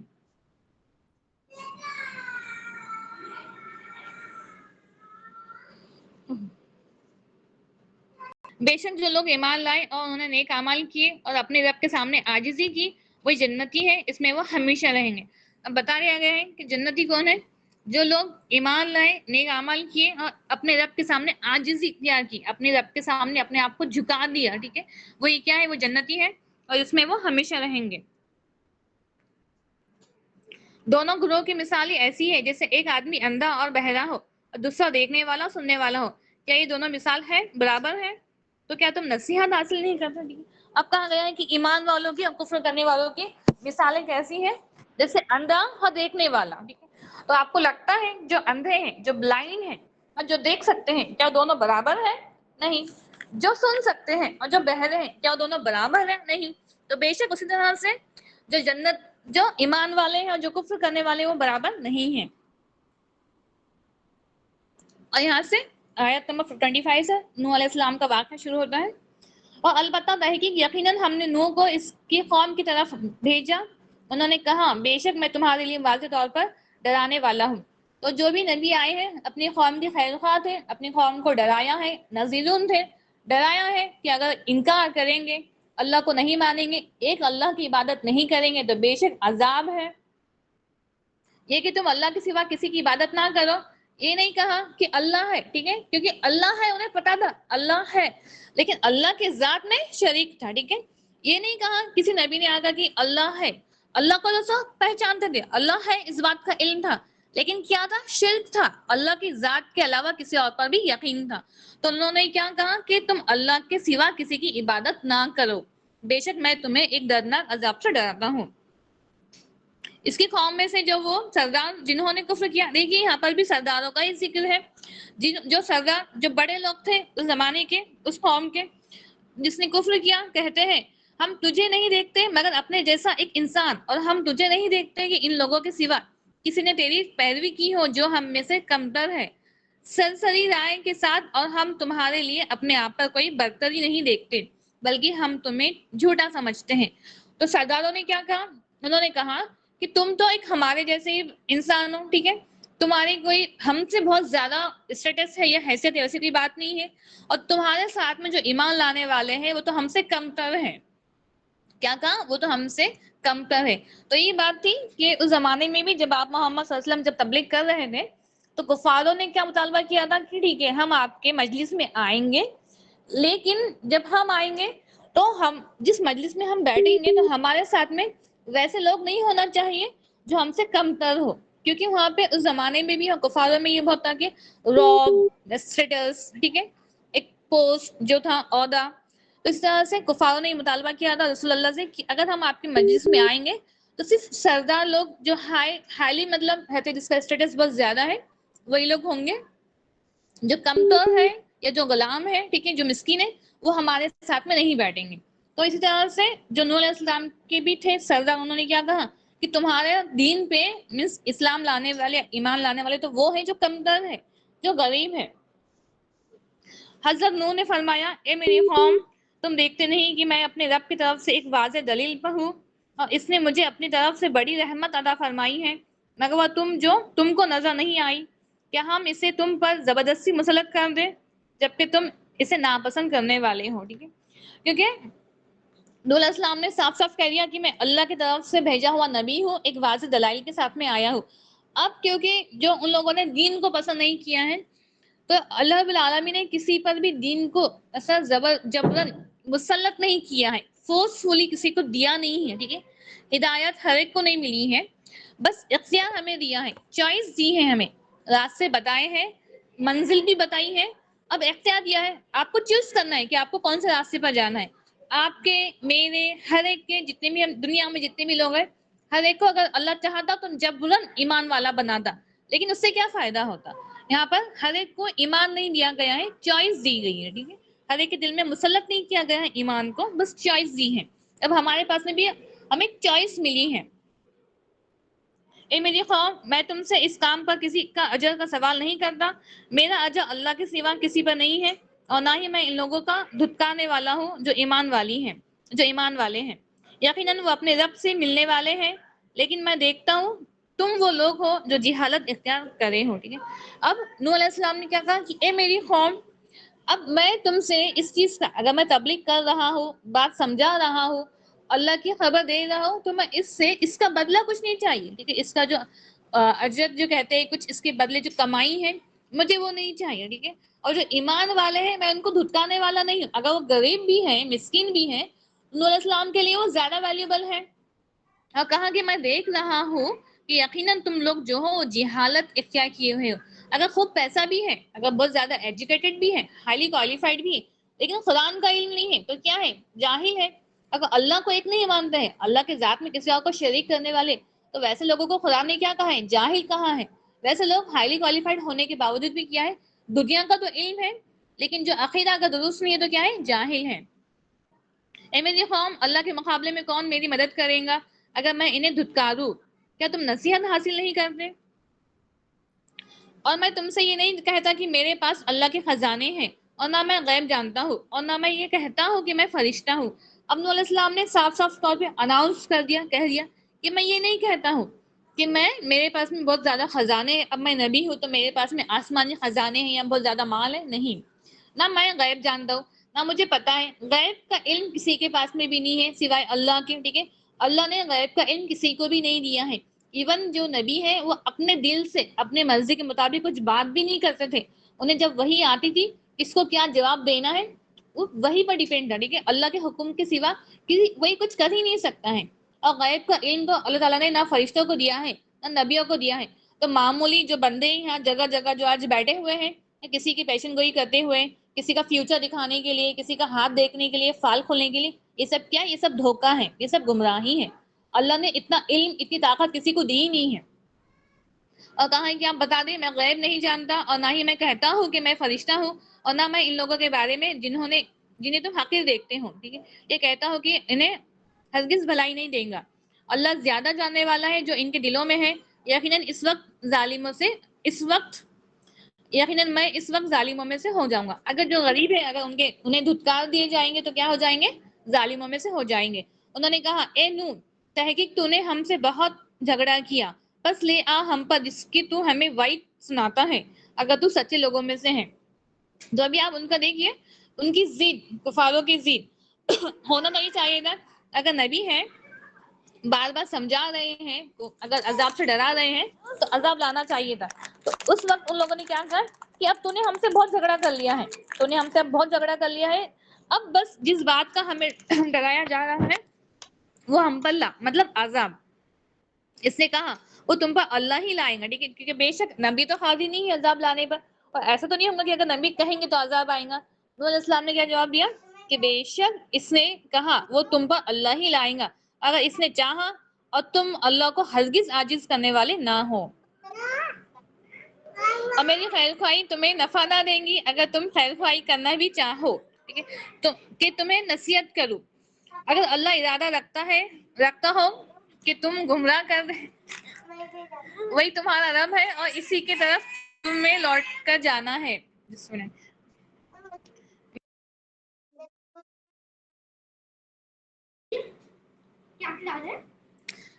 بے شک جو لوگ ایمان لائے اور انہوں نے نیک اعمال کیے اور اپنے رب کے سامنے عاجزی کی، وہی جنتی ہے، اس میں وہ ہمیشہ رہیں گے. اب بتا دیا گیا ہے کہ جنتی کون ہے؟ جو لوگ ایمان لائے، نیک اعمال کیے اور اپنے رب کے سامنے عاجزی اختیار کی، اپنے رب کے سامنے اپنے آپ کو جھکا دیا. ٹھیک ہے، وہی کیا ہے؟ وہ جنتی ہے، اور اس میں وہ ہمیشہ رہیں گے. دونوں گروہ کی مثالیں ایسی ہے جیسے ایک آدمی اندھا اور بہرا ہو اور دوسرا دیکھنے والا سننے والا ہو. کیا یہ دونوں مثال ہے؟ برابر ہے؟ تو کیا تم نصیحت حاصل نہیں کرتے؟ اب کہا گیا ہے کہ ایمان والوں کی اور کفر کرنے والوں کی مثالیں کیسی ہیں؟ جیسے اندھا اور دیکھنے والا. ٹھیک ہے، تو آپ کو لگتا ہے جو اندھے ہیں، جو بلائنڈ ہیں، اور جو دیکھ سکتے ہیں، کیا دونوں برابر ہیں؟ نہیں. جو سن سکتے ہیں اور جو بہرے ہیں، کیا دونوں برابر ہیں؟ نہیں. تو بے شک اسی طرح سے جو ایمان والے ہیں اور جو کفر کرنے والے وہ برابر نہیں ہیں. اور یہاں سے آیت نمبر 25 سے نوح علیہ السلام کا واقعہ شروع ہوتا ہے. اور البتہ تحقیق یقیناً ہم نے نوح کو اس کی قوم کی طرف بھیجا. انہوں نے کہا بے شک میں تمہارے لیے واضح طور پر ڈرانے والا ہوں. تو جو بھی نبی آئے ہیں اپنی قوم کی خیر خواہ تھے، اپنی قوم کو ڈرایا ہے، نذیرون تھے، ڈرایا ہے کہ اگر انکار کریں گے اللہ کو نہیں مانیں گے، ایک اللہ کی عبادت نہیں کریں گے تو بے شک عذاب ہے۔ یہ کہ تم اللہ کے سوا کسی کی عبادت نہ کرو، یہ نہیں کہا کہ اللہ ہے، ٹھیک ہے، کیونکہ اللہ ہے، انہیں پتا تھا اللہ ہے، لیکن اللہ کے ذات میں شریک تھا، ٹھیک ہے۔ یہ نہیں کہا کسی نبی نے آگا کہ اللہ ہے، اللہ کو تو سب پہچانتے تھے، اللہ ہے اس بات کا علم تھا، لیکن کیا تھا؟ شرک تھا، اللہ کی ذات کے علاوہ کسی اور پر بھی یقین تھا۔ تو انہوں نے کیا کہا کہ تم اللہ کے سوا کسی کی عبادت نہ کرو، بے شک میں تمہیں ایک دردناک عذاب سے ڈراتا ہوں۔ اس کی قوم میں سے جو وہ سردار جنہوں نے کفر کیا، دیکھیے یہاں پر بھی سرداروں کا ہی ذکر ہے، جو سردار، جو بڑے لوگ تھے اس زمانے کے، اس قوم کے، جس نے کفر کیا، کہتے ہیں ہم تجھے نہیں دیکھتے مگر اپنے جیسا ایک انسان، اور ہم تجھے نہیں دیکھتے کہ ان لوگوں کے سوا کسی نے تیری پیروی کی ہو جو ہم میں سے کمتر ہے، سرسری رائے کے ساتھ، اور ہم تمہارے لیے اپنے آپ پر کوئی برتری نہیں دیکھتے بلکہ ہم تمہیں جھوٹا سمجھتے ہیں۔ تو سرداروں نے کیا کہا؟ انہوں نے کہا کہ تم تو ایک ہمارے جیسے ہی انسان ہو، ٹھیک ہے، تمہاری کوئی ہم سے بہت زیادہ اسٹیٹس ہے یا حیثیت ہے، ویسی کوئی بات نہیں ہے، اور تمہارے ساتھ میں جو ایمان لانے والے ہیں وہ تو ہم سے کمتر ہیں۔ کیا کہا؟ وہ تو ہم سے کمتر ہے۔ تو یہ بات تھی کہ اس زمانے میں بھی جب آپ محمد صلی اللہ علیہ وسلم جب تبلیغ کر رہے تھے تو کفاروں نے کیا مطالبہ کیا تھا کہ ٹھیک ہے ہم آپ کے مجلس میں آئیں گے، لیکن جب ہم آئیں گے تو ہم جس مجلس میں ہم بیٹھیں گے تو ہمارے ساتھ میں ویسے لوگ نہیں ہونا چاہیے جو ہم سے کمتر ہو، کیونکہ وہاں پہ اس زمانے میں بھی کفاروں میں یہ بہت تھا کہ رعب، اسٹیٹس، ٹھیک ہے، ایک پوسٹ جو تھا، عہدہ، تو اس طرح سے کفاروں نے یہ مطالبہ کیا تھا رسول اللہ سے کہ اگر ہم آپ کے مجلس میں آئیں گے تو صرف سردار لوگ جو ہائیلی مطلب رہتے جس کا اسٹیٹس بہت زیادہ ہے وہی لوگ ہوں گے، جو کمتر ہے یا جو غلام ہے، ٹھیک ہے، جو مسکین ہے، وہ ہمارے ساتھ میں نہیں بیٹھیں گے۔ تو اسی طرح سے جو نوح علیہ السلام کے بھی تھے سردار، انہوں نے کیا کہا کہ تمہارے دین پہ مینس اسلام لانے والے، ایمان لانے والے تو وہ ہیں جو کمتر ہے، جو غریب ہے۔ حضرت نوح نے فرمایا اے میری قوم، تم دیکھتے نہیں کہ میں اپنے رب کی طرف سے ایک واضح دلیل پر ہوں، اور اس نے مجھے اپنی طرف سے بڑی رحمت عطا فرمائی ہے، مگر وہ تم کو نظر نہیں آئی، کیا ہم اسے تم پر زبردستی مسلط کر دیں جبکہ تم اسے ناپسند کرنے والے ہو، ٹھیک ہے، کیونکہ نوح علیہ السلام نے صاف صاف کہہ دیا کہ میں اللہ کی طرف سے بھیجا ہوا نبی ہوں، ایک واضح دلائل کے ساتھ میں آیا ہوں۔ اب کیونکہ جو ان لوگوں نے دین کو پسند نہیں کیا ہے تو اللہ رب العالمین نے کسی پر بھی دین کو ایسا جبرن مسلط نہیں کیا ہے، فورسفلی کسی کو دیا نہیں ہے، ٹھیک ہے، ہدایت ہر ایک کو نہیں ملی ہے، بس اختیار ہمیں دیا ہے، چوائس دی ہے، ہمیں راستے بتائے ہیں، منزل بھی بتائی ہے، اب اختیار دیا ہے، آپ کو چوز کرنا ہے کہ آپ کو کون سے راستے پر جانا ہے۔ آپ کے، میرے، ہر ایک کے، جتنے بھی ہم دنیا میں جتنے بھی لوگ ہیں، ہر ایک کو اگر اللہ چاہتا تو جبرن ایمان والا بناتا، لیکن اس سے کیا فائدہ ہوتا؟ یہاں پر ہر ایک کو ایمان نہیں دیا گیا ہے، چوائس دی گئی ہے، ٹھیک ہے، ہر ایک کے دل میں مسلط نہیں کیا گیا ہے ایمان کو، بس چوائس دی ہے۔ اب ہمارے پاس میں بھی ہمیں چوائس ملی ہے۔ اے میری قوم، میں تم سے اس کام پر کسی کا اجر کا سوال نہیں کرتا، میرا اجر اللہ کے سوا کسی پر نہیں ہے، اور نہ ہی میں ان لوگوں کا دھتکارنے والا ہوں جو ایمان والے ہیں، یقیناً وہ اپنے رب سے ملنے والے ہیں، لیکن میں دیکھتا ہوں تم وہ لوگ ہو جو جہالت اختیار کرے ہو، ٹھیک ہے۔ اب نوح علیہ السلام نے کیا کہا کہ اے میری قوم، اب میں تم سے اس چیز کا، اگر میں تبلیغ کر رہا ہوں، بات سمجھا رہا ہوں، اللہ کی خبر دے رہا ہوں، تو میں اس کا بدلہ کچھ نہیں چاہیے، ٹھیک ہے، اس کا جو اجر جو کہتے ہیں کچھ اس کے بدلے جو کمائی ہے مجھے وہ نہیں چاہیے، ٹھیک ہے، اور جو ایمان والے ہیں میں ان کو دھتکانے والا نہیں ہوں، اگر وہ غریب بھی ہیں، مسکین بھی ہیں، نوح علیہ السلام کے لیے وہ زیادہ ویلیوبل ہے۔ اور کہا کہ میں دیکھ رہا ہوں کہ یقیناً تم لوگ جو ہو وہ جہالت اختیار کیے ہوئے ہو، اگر خوب پیسہ بھی ہے، اگر بہت زیادہ ایجوکیٹڈ بھی ہے، ہائیلی کوالیفائڈ بھی ہے، لیکن قرآن کا علم نہیں ہے تو کیا ہے؟ جاہل ہے۔ اگر اللہ کو ایک نہیں مانتے ہیں، اللہ کے ذات میں کسی اور کو شریک کرنے والے، تو ویسے لوگوں کو خدا نے کیا کہا ہے؟ جاہل کہا ہے۔ ویسے لوگ ہائیلی کوالیفائڈ ہونے کے باوجود بھی کیا ہے؟ دنیا کا تو علم ہے لیکن جو عقیدہ کا درست نہیں ہے تو کیا ہے؟ جاہل ہے۔ اے میری قوم، اللہ کے مقابلے میں کون میری مدد کرے گا اگر میں انہیں دھتکاروں؟ کیا تم نصیحت حاصل نہیں کرتے؟ اور میں تم سے یہ نہیں کہتا کہ میرے پاس اللہ کے خزانے ہیں، اور نہ میں غیب جانتا ہوں، اور نہ میں یہ کہتا ہوں کہ میں فرشتہ ہوں۔ اب نوح علیہ السلام نے صاف صاف طور پہ اناؤنس کر دیا، کہہ دیا کہ میں یہ نہیں کہتا ہوں کہ میرے پاس میں بہت زیادہ خزانے ہیں، اب میں نبی ہوں تو میرے پاس میں آسمانی خزانے ہیں یا بہت زیادہ مال ہے، نہیں، نہ میں غیب جانتا ہوں، نہ مجھے پتا ہے. غیب کا علم کسی کے پاس میں بھی نہیں ہے سوائے اللہ کے. ٹھیک ہے, اللہ نے غیب کا علم کسی کو بھی نہیں دیا ہے. ایون جو نبی ہے وہ اپنے دل سے اپنے مرضی کے مطابق کچھ بات بھی نہیں کرتے تھے. انہیں جب وحی آتی تھی اس کو کیا جواب دینا ہے وہ وہی پر ڈیپینڈ ہے. ٹھیک ہے, اللہ کے حکم کے سوا وہی کچھ کر ہی نہیں سکتا ہے. اور غیب کا علم تو اللہ تعالیٰ نے نہ فرشتوں کو دیا ہے نہ نبیوں کو دیا ہے. تو معمولی جو بندے ہیں جگہ جگہ جو آج بیٹھے ہوئے ہیں کسی کی پیشن گوئی کرتے ہوئے, کسی کا فیوچر دکھانے کے لیے, کسی کا ہاتھ دیکھنے کے لیے, فال کھولنے کے لیے, یہ سب کیا, یہ سب دھوکہ ہے, یہ سب گمراہی ہے. اللہ نے اتنا علم اتنی طاقت کسی کو دی نہیں ہے. اور کہا ہے کہ آپ بتا دیں میں غیب نہیں جانتا اور نہ ہی میں کہتا ہوں کہ میں فرشتہ ہوں اور نہ میں ان لوگوں کے بارے میں جنہیں تم حقیر دیکھتے ہو. ٹھیک ہے, یہ کہتا ہوں کہ انہیں ہرگز بھلائی نہیں دیں گا. اللہ زیادہ جاننے والا ہے جو ان کے دلوں میں ہے. یقیناً میں اس وقت ظالموں میں سے ہو جاؤں گا. اگر جو غریب ہے اگر انہیں دھتکار دیے جائیں گے تو کیا ہو جائیں گے, ظالموں میں سے ہو جائیں گے. انہوں نے کہا اے نوح تحقیق تو نے ہم سے بہت جھگڑا کیا, بس لے آ ہم پر جس کی تو ہمیں وعید سناتا ہے اگر تو سچے لوگوں میں سے ہیں. تو ابھی آپ ان کا دیکھیے, ان کی ضد, کفاروں کی ضد ہونا نہیں چاہیے تھا. اگر نبی ہے بار بار سمجھا رہے ہیں, اگر عذاب سے ڈرا رہے ہیں تو عذاب لانا چاہیے تھا. تو اس وقت ان لوگوں نے کیا کہا کہ اب تو نے ہم سے بہت جھگڑا کر لیا ہے, تو نے ہم سے بہت جھگڑا کر لیا ہے, اب بس جس بات کا ہمیں ڈرایا جا رہا ہے وہ ہم پر لا, مطلب عذاب. اس نے کہا وہ تم پر اللہ ہی لائے گا. ٹھیک ہے, کیونکہ بے شک نبی تو حاضر نہیں ہے عذاب لانے پر, اور ایسا تو نہیں ہوگا کہ اگر نبی کہیں گے تو عذاب آئے گا. نوح علیہ السلام نے کیا جواب دیا کہ بے شک اس نے کہا وہ تم پر اللہ ہی لائے گا اگر اس نے چاہا اور تم اللہ کو ہرگز عاجز کرنے والے نہ ہو. اور میری خیر خواہی تمہیں نفع نہ دیں گی اگر تم خیر خواہی کرنا بھی چاہو. ٹھیک ہے, کہ تمہیں نصیحت کروں. اگر اللہ ارادہ رکھتا ہو کہ تم گمراہ کر دیں, وہی تمہارا رب ہے اور اسی کی طرف تمہیں لوٹ کر جانا ہے.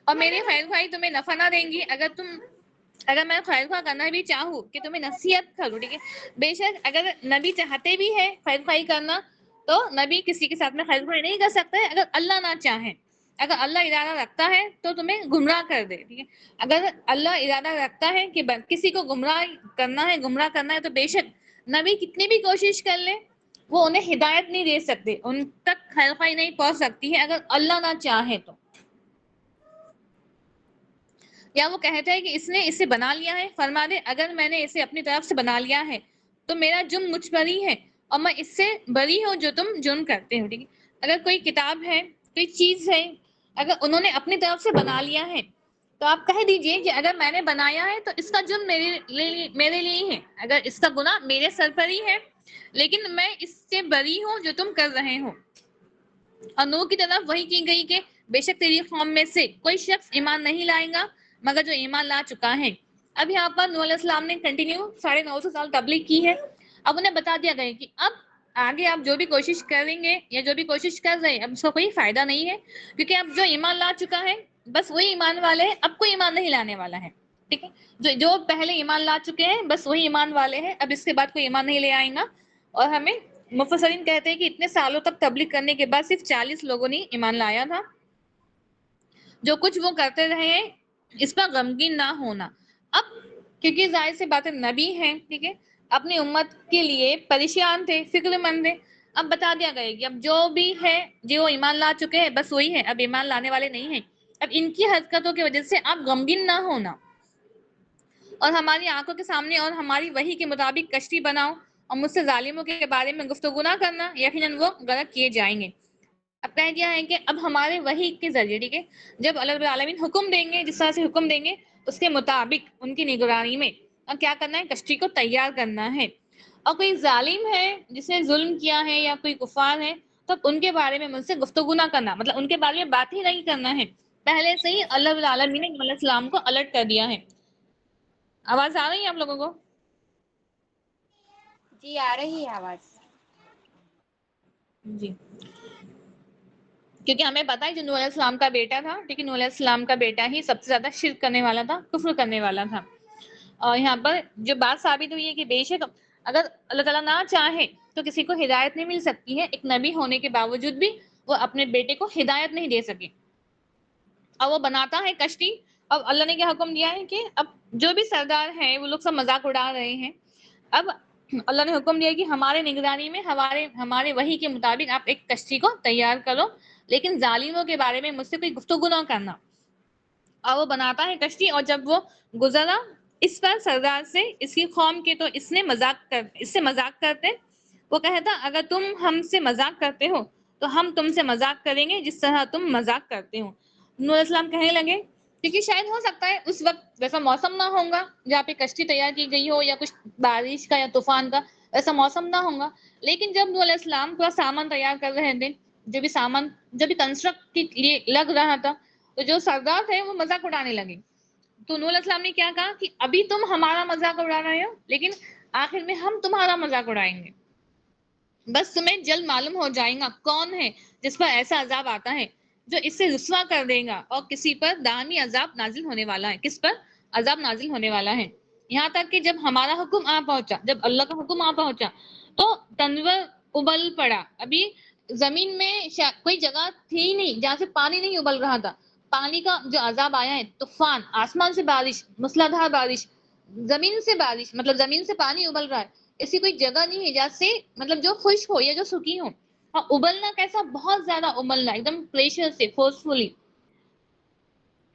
اور میری خیر خواہی تمہیں نفع نہ دیں گی اگر میں خیر خواہ کرنا بھی چاہوں کہ تمہیں نصیحت کروں. ٹھیک ہے, بے شک اگر نبی چاہتے بھی ہے خیر خواہی کرنا تو نبی کسی کے ساتھ میں خیر خواہی نہیں کر سکتا ہے اگر اللہ نہ چاہے. اگر اللہ ارادہ رکھتا ہے تو تمہیں گمراہ کر دے. ٹھیک ہے, اگر اللہ ارادہ رکھتا ہے کہ کسی کو گمراہ کرنا ہے تو بے شک نبی کتنی بھی کوشش کر لے وہ انہیں ہدایت نہیں دے سکتے, ان تک خیر خواہی نہیں پہنچ سکتی ہے اگر اللہ نہ چاہے تو. یا وہ کہتا ہے کہ اس نے اسے بنا لیا ہے, فرما دے اگر میں نے اسے اپنی طرف سے بنا لیا ہے تو میرا جرم مجھ پر ہی ہے اور میں اس سے بری ہوں جو تم جرم کرتے ہو. ٹھیک ہے, اگر کوئی کتاب ہے کوئی چیز ہے اگر انہوں نے اپنی طرف سے بنا لیا ہے تو آپ کہہ دیجئے کہ اگر میں نے بنایا ہے تو اس کا جرم میرے لیے ہی ہے, اگر اس کا گناہ میرے سر پر ہی ہے, لیکن میں اس سے بری ہوں جو تم کر رہے ہو. اور نوح کی طرف وحی کی گئی کہ بے شک تیری قوم میں سے کوئی شخص ایمان نہیں لائے گا مگر جو ایمان لا چکا ہے. اب یہاں پر نوح علیہ السلام نے کنٹینیو 950 سال تبلیغ کی ہے. اب انہیں بتا دیا گیا کہ اب آگے آپ جو بھی کوشش کریں گے یا جو بھی کوشش کر رہے ہیں اب اس کا کوئی فائدہ نہیں ہے, کیونکہ اب جو ایمان لا چکا ہے بس وہی ایمان والے ہیں, اب کوئی ایمان نہیں لانے والا ہے. ٹھیک ہے, جو پہلے ایمان لا چکے ہیں بس وہی ایمان والے ہیں, اب اس کے بعد کوئی ایمان نہیں لے آئیں گا. اور ہمیں مفسرین کہتے ہیں کہ اتنے سالوں تک تبلیغ کرنے کے بعد صرف 40 لوگوں نے ایمان لایا تھا. جو کچھ وہ کرتے رہے ہیں اس پر غمگین نہ ہونا. اب کیونکہ ظاہر سی بات ہے نبی ہیں, ٹھیک ہے, اپنی امت کے لیے پریشان تھے, فکر مند تھے. اب بتا دیا گیا کہ اب جو بھی ہے جو ایمان لا چکے ہیں بس وہی ہے, اب ایمان لانے والے نہیں ہیں. اب ان کی حرکتوں کی وجہ سے آپ غمگین نہ ہونا اور ہماری آنکھوں کے سامنے اور ہماری وحی کے مطابق کشتی بناؤ اور مجھ سے ظالموں کے بارے میں گفتگو نہ کرنا, یقیناً وہ غرق کیے جائیں گے. اب کہہ دیا ہے کہ اب ہمارے وحی کے ذریعے, ٹھیک ہے, جب اللہ رب العالمین حکم دیں گے جس طرح سے حکم دیں گے اس کے مطابق ان کی نگرانی میں اور کیا کرنا ہے, کشتی کو تیار کرنا ہے. اور کوئی ظالم ہے جس نے ظلم کیا ہے یا کوئی کفار ہے تو ان کے بارے میں مجھ سے گفتگو نہ کرنا, مطلب ان کے بارے میں بات ہی نہیں کرنا ہے. پہلے سے ہی اللہ رب العالمین نے علیہ السلام کو الرٹ کر دیا ہے. آواز آ رہی ہے آپ لوگوں کو؟ جی آ رہی ہے آواز. جی, کیونکہ ہمیں پتا ہے جو نوح علیہ السلام کا بیٹا تھا, ٹھیک ہے, نوح علیہ السلام کا بیٹا ہی سب سے زیادہ شرک کرنے والا تھا, کفر کرنے والا تھا. اور یہاں پر جو بات ثابت ہوئی ہے کہ بے شک اگر اللہ تعالیٰ نہ چاہے تو کسی کو ہدایت نہیں مل سکتی ہے، ایک نبی ہونے کے باوجود بھی وہ اپنے بیٹے کو ہدایت نہیں دے سکے، اور وہ بناتا ہے کشتی۔ اب اللہ نے کیا حکم دیا ہے کہ اب جو بھی سردار ہیں وہ لوگ سب مذاق اڑا رہے ہیں، اب اللہ نے حکم دیا کہ ہمارے نگرانی میں ہمارے وحی کے مطابق آپ ایک کشتی کو تیار کرو، لیکن ظالموں کے بارے میں مجھ سے کوئی گفتگو نہ کرنا۔ اور وہ بناتا ہے کشتی، اور جب وہ گزرا اس پر سردار سے، اس کی قوم کے، تو اس سے مذاق کرتے، وہ کہتا اگر تم ہم سے مذاق کرتے ہو تو ہم تم سے مذاق کریں گے جس طرح تم مذاق کرتے ہو۔ نوح علیہ السلام کہنے لگے، کیونکہ شاید ہو سکتا ہے اس وقت ویسا موسم نہ ہوگا جہاں پہ کشتی تیار کی گئی ہو، یا کچھ بارش کا یا طوفان کا ایسا موسم نہ ہوگا، لیکن جب نوح علیہ السلام پورا سامان تیار کر رہے تھے، جب بھی کنسٹرکٹ کے لیے لگ رہا تھا، تو جو سردار تھے وہ مذاق اڑانے لگے۔ تو نوح علیہ السلام نے کیا کہا کہ ابھی تم ہمارا مذاق اڑا رہے ہو، لیکن آخر میں ہم تمہارا مذاق اڑائیں گے، بس تمہیں جلد معلوم ہو جائے گا کون ہے جس پر ایسا عذاب آتا ہے جو اس سے رسوا کر دے گا، اور کسی پر دائمی عذاب نازل ہونے والا ہے، کس پر عذاب نازل ہونے والا ہے۔ یہاں تک کہ جب ہمارا حکم آ پہنچا، جب اللہ کا حکم آ پہنچا، تو تنور ابل پڑا۔ ابھی زمین میں کوئی جگہ تھی ہی نہیں جہاں سے پانی نہیں ابل رہا تھا، پانی کا جو عذاب آیا ہے، طوفان، آسمان سے بارش، موسلادھار بارش، زمین سے بارش، مطلب زمین سے پانی ابل رہا ہے، ایسی کوئی جگہ نہیں ہے جہاں سے مطلب جو خشک ہو یا جو سوکھی ہو۔ اور ابلنا کیسا، بہت زیادہ ابلنا، ایک دم پریشر سے، فورسفلی۔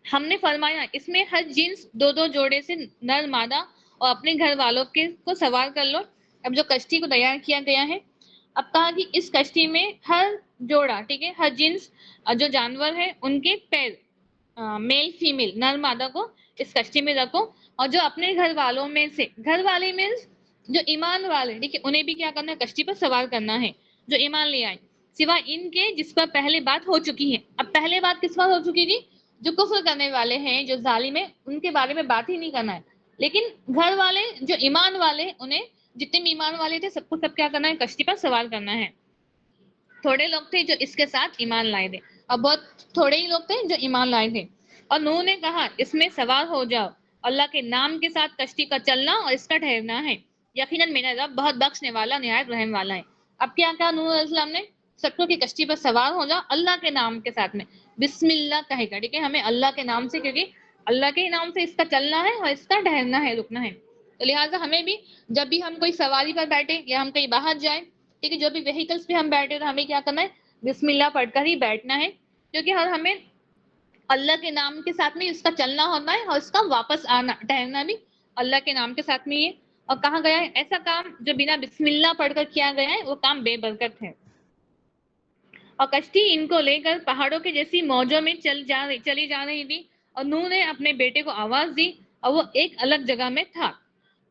ہم نے فرمایا اس میں ہر جنس دو جوڑے سے نر مادہ اور اپنے گھر والوں کو سوار کر لو۔ اب جو کشتی کو تیار کیا گیا ہے، اب کہا کہ اس کشتی میں ہر جوڑا، ٹھیک ہے، ہر جنس جو جانور ہے ان کے پیر، میل فیمیل، نر مادہ کو اس کشتی میں رکھو، اور جو اپنے گھر والوں میں سے، گھر والے میں جو ایمان والے، ٹھیک ہے، انہیں بھی کیا کرنا ہے، کشتی پر سوار کرنا ہے، جو ایمان لے آئے، سوائے ان کے جس پر پہلے بات ہو چکی ہے۔ اب پہلے بات کس پر ہو چکی تھی؟ جو کفر کرنے والے ہیں، جو ظالم ہیں، ان کے بارے میں بات ہی نہیں کرنا ہے، لیکن گھر والے جو ایمان والے، انہیں جتنے بھی ایمان والے تھے سب کو سب کیا کرنا ہے، کشتی پر سوار کرنا ہے۔ تھوڑے لوگ تھے جو اس کے ساتھ ایمان لائے تھے، اور بہت تھوڑے ہی لوگ تھے جو ایمان لائے تھے۔ اور نوح نے کہا اس میں سوار ہو جاؤ، اللہ کے نام کے ساتھ کشتی کا چلنا اور اس کا ٹھہرنا ہے، یقیناً میرا رب بہت بخشنے والا، نہایت رحم والا ہے۔ اب کیا کہا نوح علیہ السلام نے؟ سب کو کی کشتی پر سوار ہو جاؤ اللہ کے نام کے ساتھ میں، بسم اللہ کہے گا، ٹھیک ہے، ہمیں اللہ کے نام سے، کیونکہ اللہ کے نام سے اس کا چلنا ہے اور اس کا ٹھہرنا ہے، رکنا ہے۔ تو لہٰذا ہمیں بھی جب بھی ہم کوئی سواری پر بیٹھے یا ہم کہیں باہر جائیں، ٹھیک ہے، جو بھی وہیکلس پہ ہم بیٹھے تو ہمیں کیا کرنا ہے، بسم اللہ پڑھ کر ہی بیٹھنا ہے، کیونکہ ہمیں اللہ کے نام کے ساتھ میں اس کا چلنا ہوتا ہے، اور اس کا واپس آنا، ٹھہرنا بھی اللہ کے نام کے ساتھ میں ہی ہے۔ اور کہا گیا ہے ایسا کام جو بنا بسم اللہ پڑھ کر کیا گیا ہے وہ کام بے برکت ہے۔ اور کشتی ان کو لے کر پہاڑوں کے جیسی موجوں میں چلی جا رہی تھی، اور نوح نے اپنے بیٹے کو آواز دی اور وہ ایک الگ جگہ میں تھا۔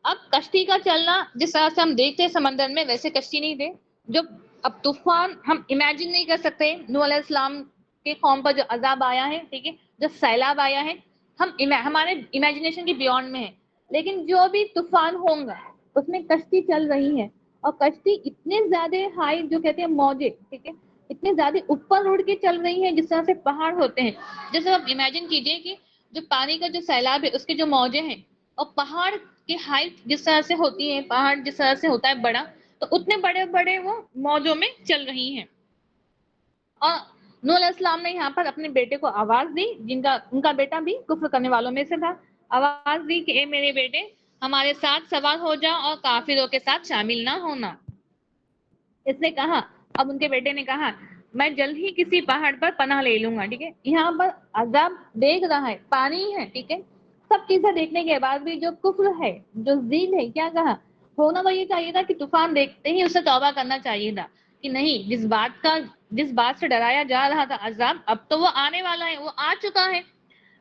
اب کشتی کا چلنا جس طرح سے ہم دیکھتے سمندر میں، ویسے کشتی نہیں تھے۔ جو اب طوفان ہم امیجن نہیں کر سکتے، نوح علیہ السلام کے قوم پر جو عذاب آیا ہے، ٹھیک ہے، جو سیلاب آیا ہے، ہمارے امیجنیشن کی بیونڈ میں ہے، لیکن جو بھی طوفان ہوگا اس میں کشتی چل رہی ہے، اور کشتی اتنے زیادہ ہائی، جو کہتے ہیں موجے، ٹھیک ہے، اتنے زیادہ اوپر اڑ کے چل رہی ہیں جس طرح سے پہاڑ ہوتے ہیں۔ جیسے آپ امیجن کیجئے کہ جو پانی کا جو سیلاب ہے اس کے جو موجے ہیں، اور پہاڑ کی ہائٹ جس طرح سے ہوتی ہے، پہاڑ جس طرح سے ہوتا ہے بڑا، تو اتنے بڑے بڑے وہ موجوں میں چل رہی ہیں۔ اور نوح علیہ السلام نے یہاں پر اپنے بیٹے کو آواز دی، ان کا بیٹا بھی کفر کرنے والوں میں سے تھا، آواز دی کہ اے میرے بیٹے ہمارے ساتھ سوار ہو جا اور کافروں کے ساتھ شامل نہ ہونا۔ اس نے کہا، اب ان کے بیٹے نے کہا میں جلد ہی کسی پہاڑ پر پناہ لے لوں گا، ٹھیک ہے، یہاں پر عذاب دیکھ رہا ہے، پانی ہے، ٹھیک ہے، سب چیزیں دیکھنے کے بعد بھی جو کفر ہے، جو ضد ہے، کیا کہا، ہونا تو یہ چاہیے تھا کہ طوفان دیکھتے ہی اسے توبہ کرنا چاہیے تھا کہ نہیں، جس بات سے ڈرایا جا رہا تھا عذاب، اب تو وہ آنے والا ہے، وہ آ چکا ہے،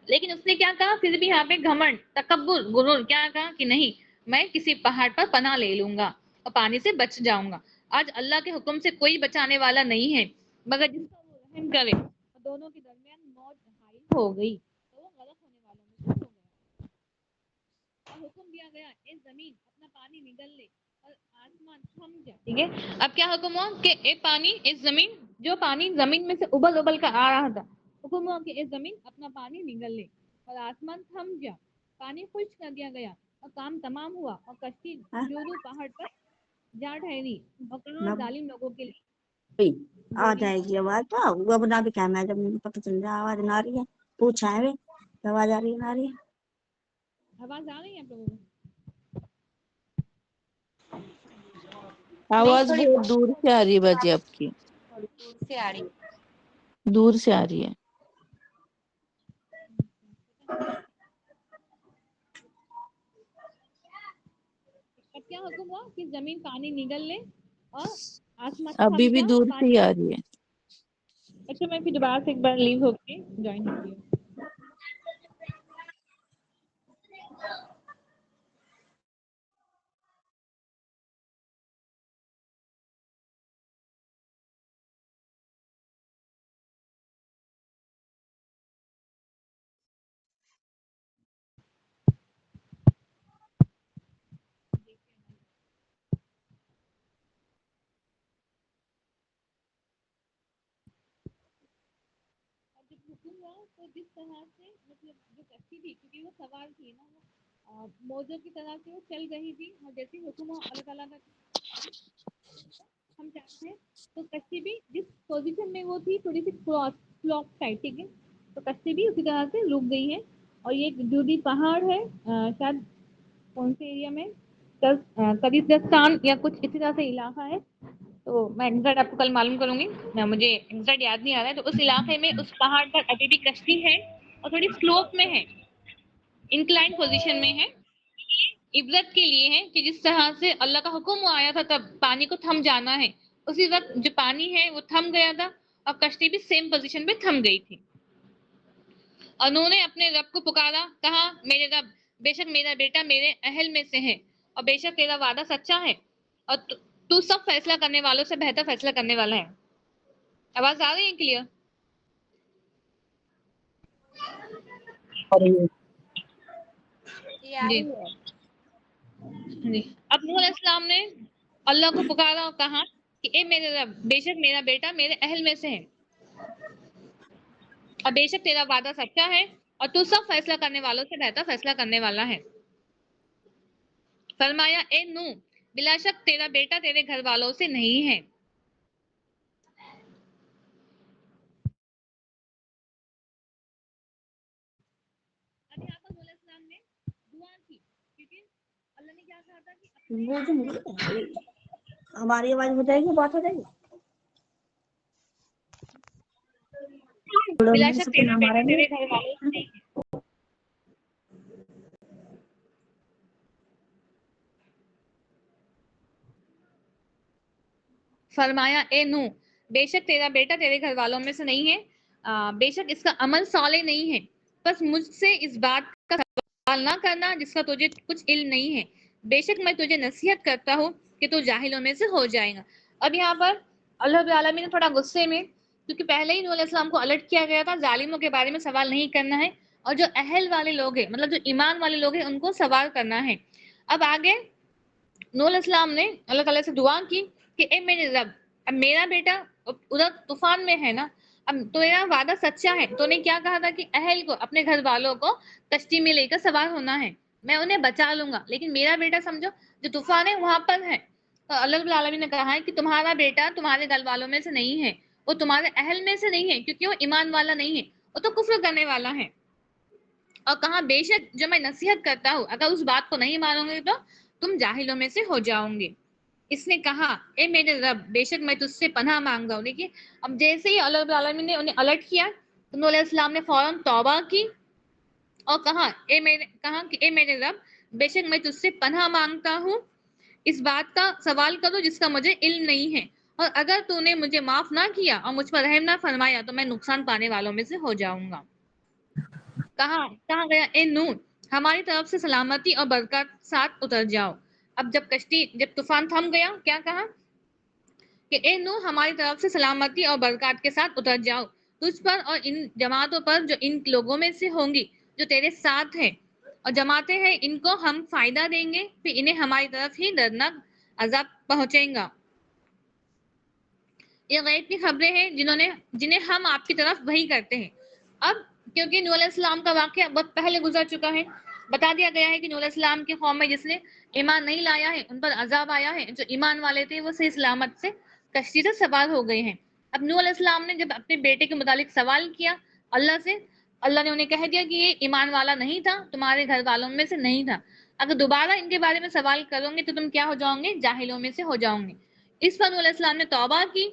لیکن اس نے کیا کہا، پھر بھی یہاں پہ گھمنڈ، تکبر، غرور، کیا کہا کہ نہیں، میں کسی پہاڑ پر پناہ لے لوں گا اور پانی سے بچ جاؤں گا۔ آج اللہ کے حکم سے کوئی بچانے والا نہیں ہے مگر جس پر وہ رحم کرے، اور دونوں کے درمیان موج حائل ہو گئی تو وہ غرق ہونے والوں میں سے ہو گیا۔ اور حکم دیا گیا اے زمین اپنا پانی نگل لے اور آسمان تھم جا، ٹھیک ہے، اب کیا حکم ہوا کہ اے پانی، اے زمین، جو پانی زمین میں سے ابل کر آ رہا تھا، حکم ہوا کہ اے زمین اپنا پانی نگل لے اور آسمان تھم جا، پانی خشک کر دیا گیا، اور کام تمام ہوا اور کشتی جودو پہاڑ پر جا ٹھہری اور کہا ظالم لوگوں کے لیے آ جائے گی آواز تو وہ بنا بھی کیا میں جب مجھے پتہ چل جائے آواز نہ آ رہی ہے پوچھا ہے آواز آ رہی ہے نہ آ رہی ہے آواز آ رہی ہے آپ لوگوں کو؟ آواز بہت دور سے آ رہی ہے باجی آپ کی، تھوڑی دور سے آ رہی ہے۔ دور سے آ رہی ہے۔ اب کیا حکم ہوا کہ زمین پانی نگل لے اور آسمان ابھی تھم بھی جا دور سے پانی۔ ہی آ رہی ہے۔ اچھا میں پھر دوبارہ سے ایک بار لیو ہو کے جوائن ہوتی ہوں۔ جب حکم ہوا تو جس طرح سے مطلب جو کشتی تھی کیونکہ وہ سوار تھی نا وہ موجوں کی طرح سے وہ چل رہی تھی اور جیسے حکم ہوا اللہ تعالیٰ کا ہم چاہتے ہیں تو کشتی بھی جس پوزیشن میں وہ تھی تھوڑی سی فلوپ ٹائپ ٹھیک ہے تو کشتی بھی اسی طرح سے رک گئی ہے اور یہ ایک جودی پہاڑ ہے شاید کون سے ایریا میں کزقستان یا کچھ اسی طرح سے علاقہ ہے تو میں ایگزیکٹ آپ کو کل معلوم کروں گی مجھے ایگزیکٹ یاد نہیں آ رہا ہے تو اس علاقے میں اس پہاڑ پر ابھی بھی کشتی ہے اور تھوڑی سلوپ میں ہے انکلائن پوزیشن میں ہے عبرت کے لیے ہے کہ جس طرح سے اللہ کا حکم آیا تھا تب پانی کو تھم جانا ہے اسی وقت جو پانی ہے وہ تھم گیا تھا اور کشتی بھی سیم پوزیشن پہ تھم گئی تھی اور انہوں نے اپنے رب کو پکارا کہا میرے رب بے شک میرا بیٹا میرے اہل میں سے ہے اور بے شک تیرا وعدہ سچا ہے اور تو سب فیصلہ کرنے والوں سے بہتر فیصلہ کرنے والا ہے۔ آواز آ رہی ہے کلیئر؟ جی جی اب نوح علیہ السلام نے اللہ کو پکارا اور کہا کہ اے میرے رب بے شک میرا بیٹا میرے اہل میں سے ہے اور بے شک تیرا وعدہ سچا ہے اور تو سب فیصلہ کرنے والوں سے بہتر فیصلہ کرنے والا ہے۔ فرمایا اے نوح بلا شک تیرا بیٹا تیرے گھر والوں سے نہیں ہے۔ اب یہاں پر نوح علیہ السلام نے دعا کی کیونکہ اللہ نے کیا کہا تھا کہ اپنے ہماری آواز ہو جائے گی بات ہو جائے گی بلا شک تیرا بیٹا تیرے گھر والوں سے نہیں ہے۔ فرمایا اے نوح بے شک تیرا بیٹا تیرے گھر والوں میں سے نہیں ہے بے شک اس کا عمل صالح نہیں ہے بس مجھ سے اس بات کا سوال نہ کرنا جس کا تجھے کچھ علم نہیں ہے بے شک میں تجھے نصیحت کرتا ہوں کہ تو جاہلوں میں سے ہو جائے گا۔ اب یہاں پر اللہ رب العالمین نے تھوڑا غصے میں کیونکہ پہلے ہی نوح علیہ السلام کو الرٹ کیا گیا تھا ظالموں کے بارے میں سوال نہیں کرنا ہے اور جو اہل والے لوگ ہیں مطلب جو ایمان والے لوگ ہیں ان کو سوال کرنا ہے۔ اب آگے نوح علیہ السلام نے اللہ تعالیٰ سے دعا کی کہ اے میرے رب اب میرا بیٹا ادھر طوفان میں ہے نا اب تو میرا وعدہ سچا ہے تو نے کیا کہا تھا کہ اہل کو اپنے گھر والوں کو کشتی میں لے کر سوار ہونا ہے میں انہیں بچا لوں گا لیکن میرا بیٹا سمجھو جو طوفان ہے وہاں پر ہے تو اللہ رب العالمین نے کہا ہے کہ تمہارا بیٹا تمہارے گھر والوں میں سے نہیں ہے وہ تمہارے اہل میں سے نہیں ہے کیونکہ وہ ایمان والا نہیں ہے وہ تو کفر کرنے والا ہے اور کہا بے شک جو میں نصیحت کرتا ہوں اگر اس بات کو نہیں مانو گے تو تم جاہلوں میں سے ہو جاؤ گے۔ اس نے کہا اے میرے رب بے شک میں تجھ سے پناہ مانگ رہا ہوں۔ دیکھیے اب جیسے ہی اللہ رب العالمین نے انہیں الرٹ کیا تو نوح علیہ السلام نے فوراً توبہ کی اور کہا کہ اے میرے رب بے شک میں تجھ سے پناہ مانگتا ہوں اس بات کا سوال کرو جس کا مجھے علم نہیں ہے اور اگر تو نے مجھے معاف نہ کیا اور مجھ پر رحم نہ فرمایا تو میں نقصان پانے والوں میں سے ہو جاؤں گا۔ کہا گیا اے نوح ہماری طرف سے سلامتی اور برکات ساتھ اتر جاؤ۔ اب جب طوفان تھم گیا کیا کہا کہ اے نوح ہماری طرف سے سلامتی اور برکات کے ساتھ اتر جاؤ تجھ پر اور ان جماعتوں پر جو ان لوگوں میں سے ہوں گی جو تیرے ساتھ ہیں اور جماعتیں ہیں ان کو ہم فائدہ دیں گے پھر انہیں ہماری طرف ہی دردناک عذاب پہنچیں گا۔ یہ غیب کی خبریں ہیں جنہیں ہم آپ کی طرف وحی کرتے ہیں۔ اب کیونکہ نوح علیہ السلام کا واقعہ بہت پہلے گزر چکا ہے بتا دیا گیا ہے کہ نوح علیہ السلام کی قوم میں جس نے ایمان نہیں لایا ہے ان پر عذاب آیا ہے، جو ایمان والے تھے وہ صحیح سلامت سے کشتی سے سوار ہو گئے ہیں۔ اب نوح علیہ السلام نے جب اپنے بیٹے کے متعلق سوال کیا اللہ سے، اللہ نے انہیں کہہ دیا کہ یہ ایمان والا نہیں تھا، تمہارے گھر والوں میں سے نہیں تھا، اگر دوبارہ ان کے بارے میں سوال کرو گے تو تم کیا ہو جاؤ گے؟ جاہلوں میں سے ہو جاؤ گے۔ اس پر نوح علیہ السلام نے توبہ کی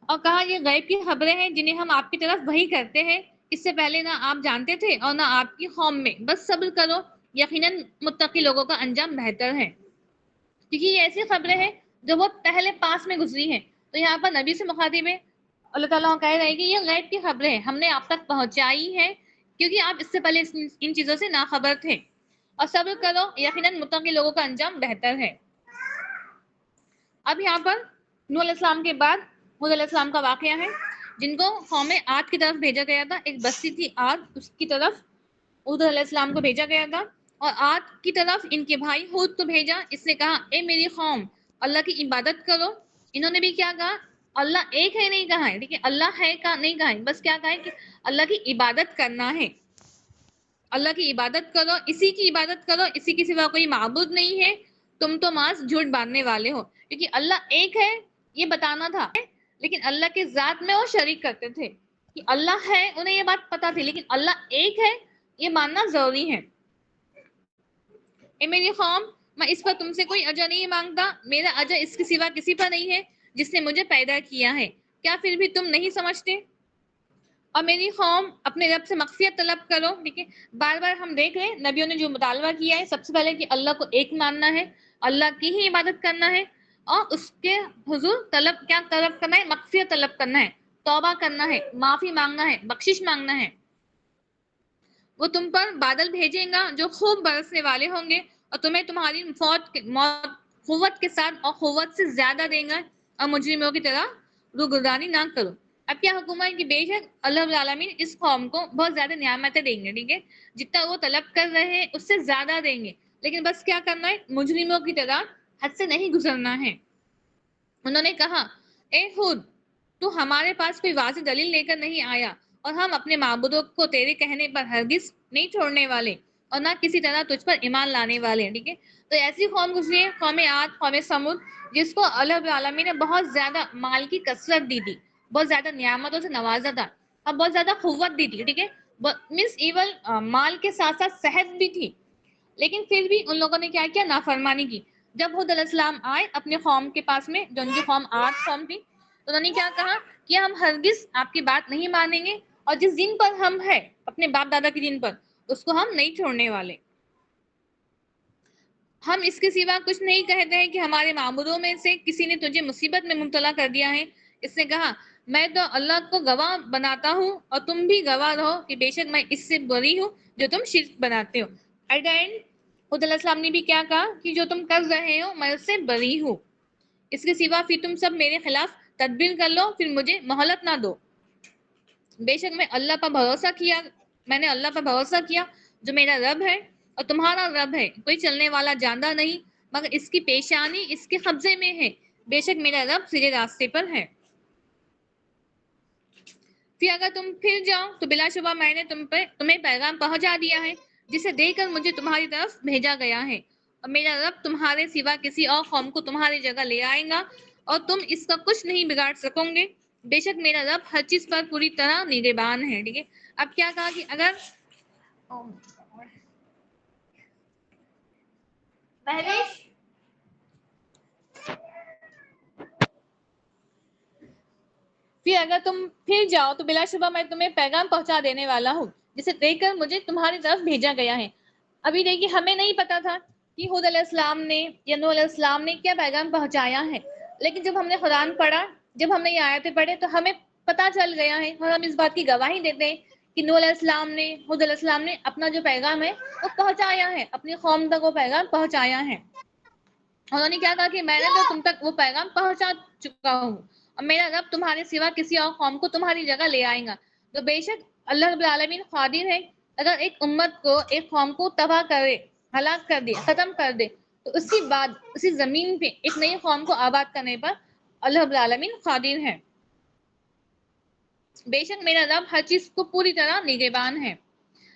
اور کہا یہ غیب کی خبریں ہیں جنہیں ہم آپ کی طرف وحی کرتے ہیں، اس سے پہلے نہ آپ جانتے تھے اور نہ آپ کی قوم میں، بس صبر کرو، یقیناً متقی لوگوں کا انجام بہتر ہے۔ کیونکہ یہ ایسی خبریں ہیں جو بہت پہلے پاس میں گزری ہیں، تو یہاں پر نبی سے مخاطب ہے، اللہ تعالیٰ کہہ رہے ہیں کہ یہ غیب کی خبریں ہیں، ہم نے آپ تک پہنچائی ہیں کیونکہ آپ اس سے پہلے ان چیزوں سے ناخبر تھے، اور صبر کرو، یقیناً متقی لوگوں کا انجام بہتر ہے۔ اب یہاں پر نوح علیہ السلام کے بعد ہود علیہ السلام کا واقعہ ہے، جن کو قوم عاد کی طرف بھیجا گیا تھا، ایک بستی تھی عاد، اس کی طرف ہود علیہ السلام کو بھیجا گیا تھا، اور عاد کی طرف ان کے بھائی ہود کو بھیجا، اس نے کہا اے میری قوم اللہ کی عبادت کرو۔ انہوں نے بھی کیا کہا؟ اللہ ایک ہے نہیں کہا ہے، ٹھیک ہے، اللہ ہے کا نہیں کہا ہے، بس کیا کہا ہے کہ اللہ کی عبادت کرنا ہے، اللہ کی عبادت کرو، اسی کی عبادت کرو، اسی کے سوا کوئی معبود نہیں ہے، تم تو ماس جھوٹ باندھنے والے ہو، کیونکہ اللہ ایک ہے یہ بتانا تھا، لیکن اللہ کے ذات میں وہ شریک کرتے تھے کہ اللہ ہے، انہیں یہ بات پتا تھی، لیکن اللہ ایک ہے یہ ماننا ضروری ہے۔ اے میری قوم میں اس پر تم سے کوئی اجر نہیں مانگتا، میرا اجر اس کے سوا کسی پر نہیں ہے جس نے مجھے پیدا کیا ہے، کیا پھر بھی تم نہیں سمجھتے؟ اور میری قوم اپنے رب سے مغفرت طلب کرو، ٹھیک ہے، بار بار ہم دیکھ رہے ہیں نبیوں نے جو مطالبہ کیا ہے، سب سے پہلے کہ اللہ کو ایک ماننا ہے، اللہ کی ہی عبادت کرنا ہے، اور اس کے حضور کیا طلب کرنا ہے؟ مغفرت طلب کرنا ہے، توبہ کرنا ہے، معافی مانگنا ہے، بخشش مانگنا ہے۔ وہ تم پر بادل بھیجیں گا جو خوب برسنے والے ہوں گے، اور تمہیں تمہاری موت قوت کے ساتھ اور قوت سے زیادہ دیں گا، اور مجرموں کی طرح روگردانی نہ کرو۔ اب کیا حکم ہے کہ بے شک اللہ رب العالمین اس قوم کو بہت زیادہ نعمتیں دیں گے، ٹھیک ہے، جتنا وہ طلب کر رہے ہیں اس سے زیادہ دیں گے، لیکن بس کیا کرنا ہے؟ مجرموں کی طرح حد سے نہیں گزرنا ہے۔ انہوں نے کہا اے ہود تو ہمارے پاس کوئی واضح دلیل لے کر نہیں آیا، اور ہم اپنے معبودوں کو تیرے کہنے پر ہرگز نہیں چھوڑنے والے، اور نہ کسی طرح تجھ پر ایمان لانے والے، ٹھیک ہے۔ تو ایسی قوم گزری ہے، قوم عاد، قوم سمود، جس کو اللہ رب العالمین نے بہت زیادہ مال کی کثرت دی تھی، بہت زیادہ نعمتوں سے نوازا تھا، اور بہت زیادہ قوت دی تھی، ٹھیک ہے، مینس ایون مال کے ساتھ ساتھ صحت بھی تھی، لیکن پھر بھی ان لوگوں نے کیا کیا؟ نافرمانی کی۔ جب ہود علیہ السلام آئے اپنے قوم کے پاس میں، جو ان کی قوم عاد قوم تھی، تو انہوں نے کیا کہا کہ ہم ہرگز آپ کی بات نہیں مانیں گے، اور جس دین پر ہم ہے اپنے باپ دادا کے دین پر، اس کو ہم نہیں چھوڑنے والے۔ ہم اس کے سوا کچھ نہیں کہتے ہیں کہ ہمارے معبودوں میں سے کسی نے تجھے مصیبت میں مبتلا کر دیا ہے۔ اس نے کہا میں تو اللہ کو گواہ بناتا ہوں اور تم بھی گواہ رہو کہ بے شک میں اس سے بری ہوں جو تم شرک بناتے ہو۔ ایٹ دا اینڈ خود علیہ السلام نے بھی کیا کہا کہ جو تم کر رہے ہو میں اس سے بری ہوں، اس کے سوا پھر تم سب میرے خلاف تدبیر کر لو، پھر مجھے مہلت نہ دو۔ بے شک میں نے اللہ پر بھروسہ کیا جو میرا رب ہے اور تمہارا رب ہے، کوئی چلنے والا جاندار نہیں مگر اس کی پیشانی اس کے قبضے میں ہے، بے شک میرا رب سیدھے راستے پر ہے۔ پھر اگر تم پھر جاؤ تو بلا شبہ میں نے تمہیں پیغام پہنچا دیا ہے جسے دے کر مجھے تمہاری طرف بھیجا گیا ہے، اور میرا رب تمہارے سوا کسی اور قوم کو تمہاری جگہ لے آئے گا اور تم اس کا کچھ نہیں بگاڑ سکو گے، بے شک میرا رب ہر چیز پر پوری طرح نگہبان ہے، ٹھیک ہے۔ اب کیا کہا کہ اگر مہوش پھر اگر تم پھر جاؤ تو بلا شبہ میں تمہیں پیغام پہنچا دینے والا ہوں جسے دے کر مجھے تمہاری طرف بھیجا گیا ہے۔ ابھی دیکھیے ہمیں نہیں پتا تھا کہ ہود علیہ السلام نے یا نوح علیہ السلام نے کیا پیغام پہنچایا ہے، لیکن جب ہم نے قرآن پڑھا، جب ہم نے یہ آیتیں پڑھے تو ہمیں پتا چل گیا ہے، اور ہم اس بات کی گواہی دیتے ہیں کہ نوح علیہ السلام نے، ہود علیہ السلام نے اپنا جو پیغام ہے وہ پہنچایا ہے، اپنی قوم تک وہ پیغام پہنچایا ہے۔ انہوں نے کیا کہا کہ میں نے تو تم تک وہ پیغام پہنچا چکا ہوں، اور میرا رب تمہارے سوا کسی اور قوم کو تمہاری جگہ لے آئے گا، تو بے شک اللہ رب العالمین قادر ہے اگر ایک امت کو، ایک قوم کو تباہ کرے، ہلاک کر دے، ختم کر دے، تو اس کے بعد اسی زمین پہ ایک نئی قوم کو آباد کرنے پر اللہ رب العالمین قادر ہے۔ بے شک میرا رب ہر چیز کو پوری طرح نگہبان ہے۔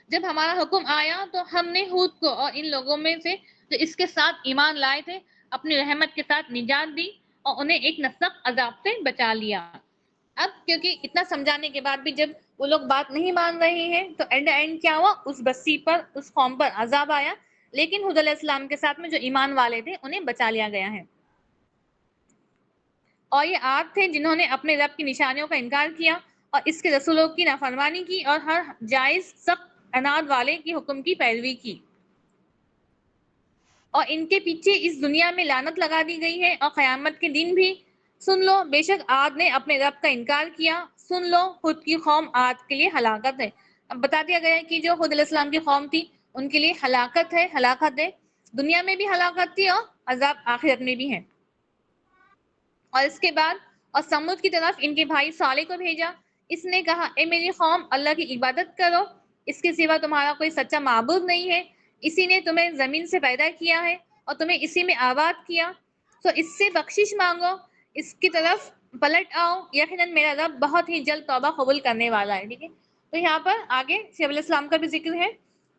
جب ہمارا حکم آیا تو ہم نے ہود کو اور ان لوگوں میں سے جو اس کے ساتھ ایمان لائے تھے اپنی رحمت کے ساتھ نجات دی اور انہیں ایک نسق عذاب سے بچا لیا۔ اب کیونکہ اتنا سمجھانے کے بعد بھی جب وہ لوگ بات نہیں مان رہے ہیں تو اینڈ اینڈ کیا ہوا، اس بستی پر، اس قوم پر عذاب آیا، لیکن ہود علیہ السلام کے ساتھ میں جو ایمان والے تھے انہیں بچا لیا گیا ہے۔ اور یہ عاد تھے جنہوں نے اپنے رب کی نشانیوں کا انکار کیا اور اس کے رسولوں کی نافرمانی کی اور ہر جائز سخت عناد والے کی حکم کی پیروی کی، اور ان کے پیچھے اس دنیا میں لعنت لگا دی گئی ہے اور قیامت کے دن بھی۔ سن لو، بے شک عاد نے اپنے رب کا انکار کیا، سن لو خود کی قوم عاد کے لیے ہلاکت ہے۔ اب بتا دیا گیا ہے کہ جو ہود علیہ السلام کی قوم تھی ان کے لیے ہلاکت ہے، ہلاکت ہے، دنیا میں بھی ہلاکت تھی اور عذاب آخرت میں بھی ہے۔ اور اس کے بعد اور سمود کی طرف ان کے بھائی صالح کو بھیجا، اس نے کہا اے میری قوم، اللہ کی عبادت کرو، اس کے سوا تمہارا کوئی سچا معبود نہیں ہے، اسی نے تمہیں زمین سے پیدا کیا ہے اور تمہیں اسی میں آباد کیا، تو اس سے بخشش مانگو، اس کی طرف پلٹ آؤ، یقیناً میرا رب بہت ہی جلد توبہ قبول کرنے والا ہے۔ ٹھیک ہے، تو یہاں پر آگے شعیب علیہ السلام کا بھی ذکر ہے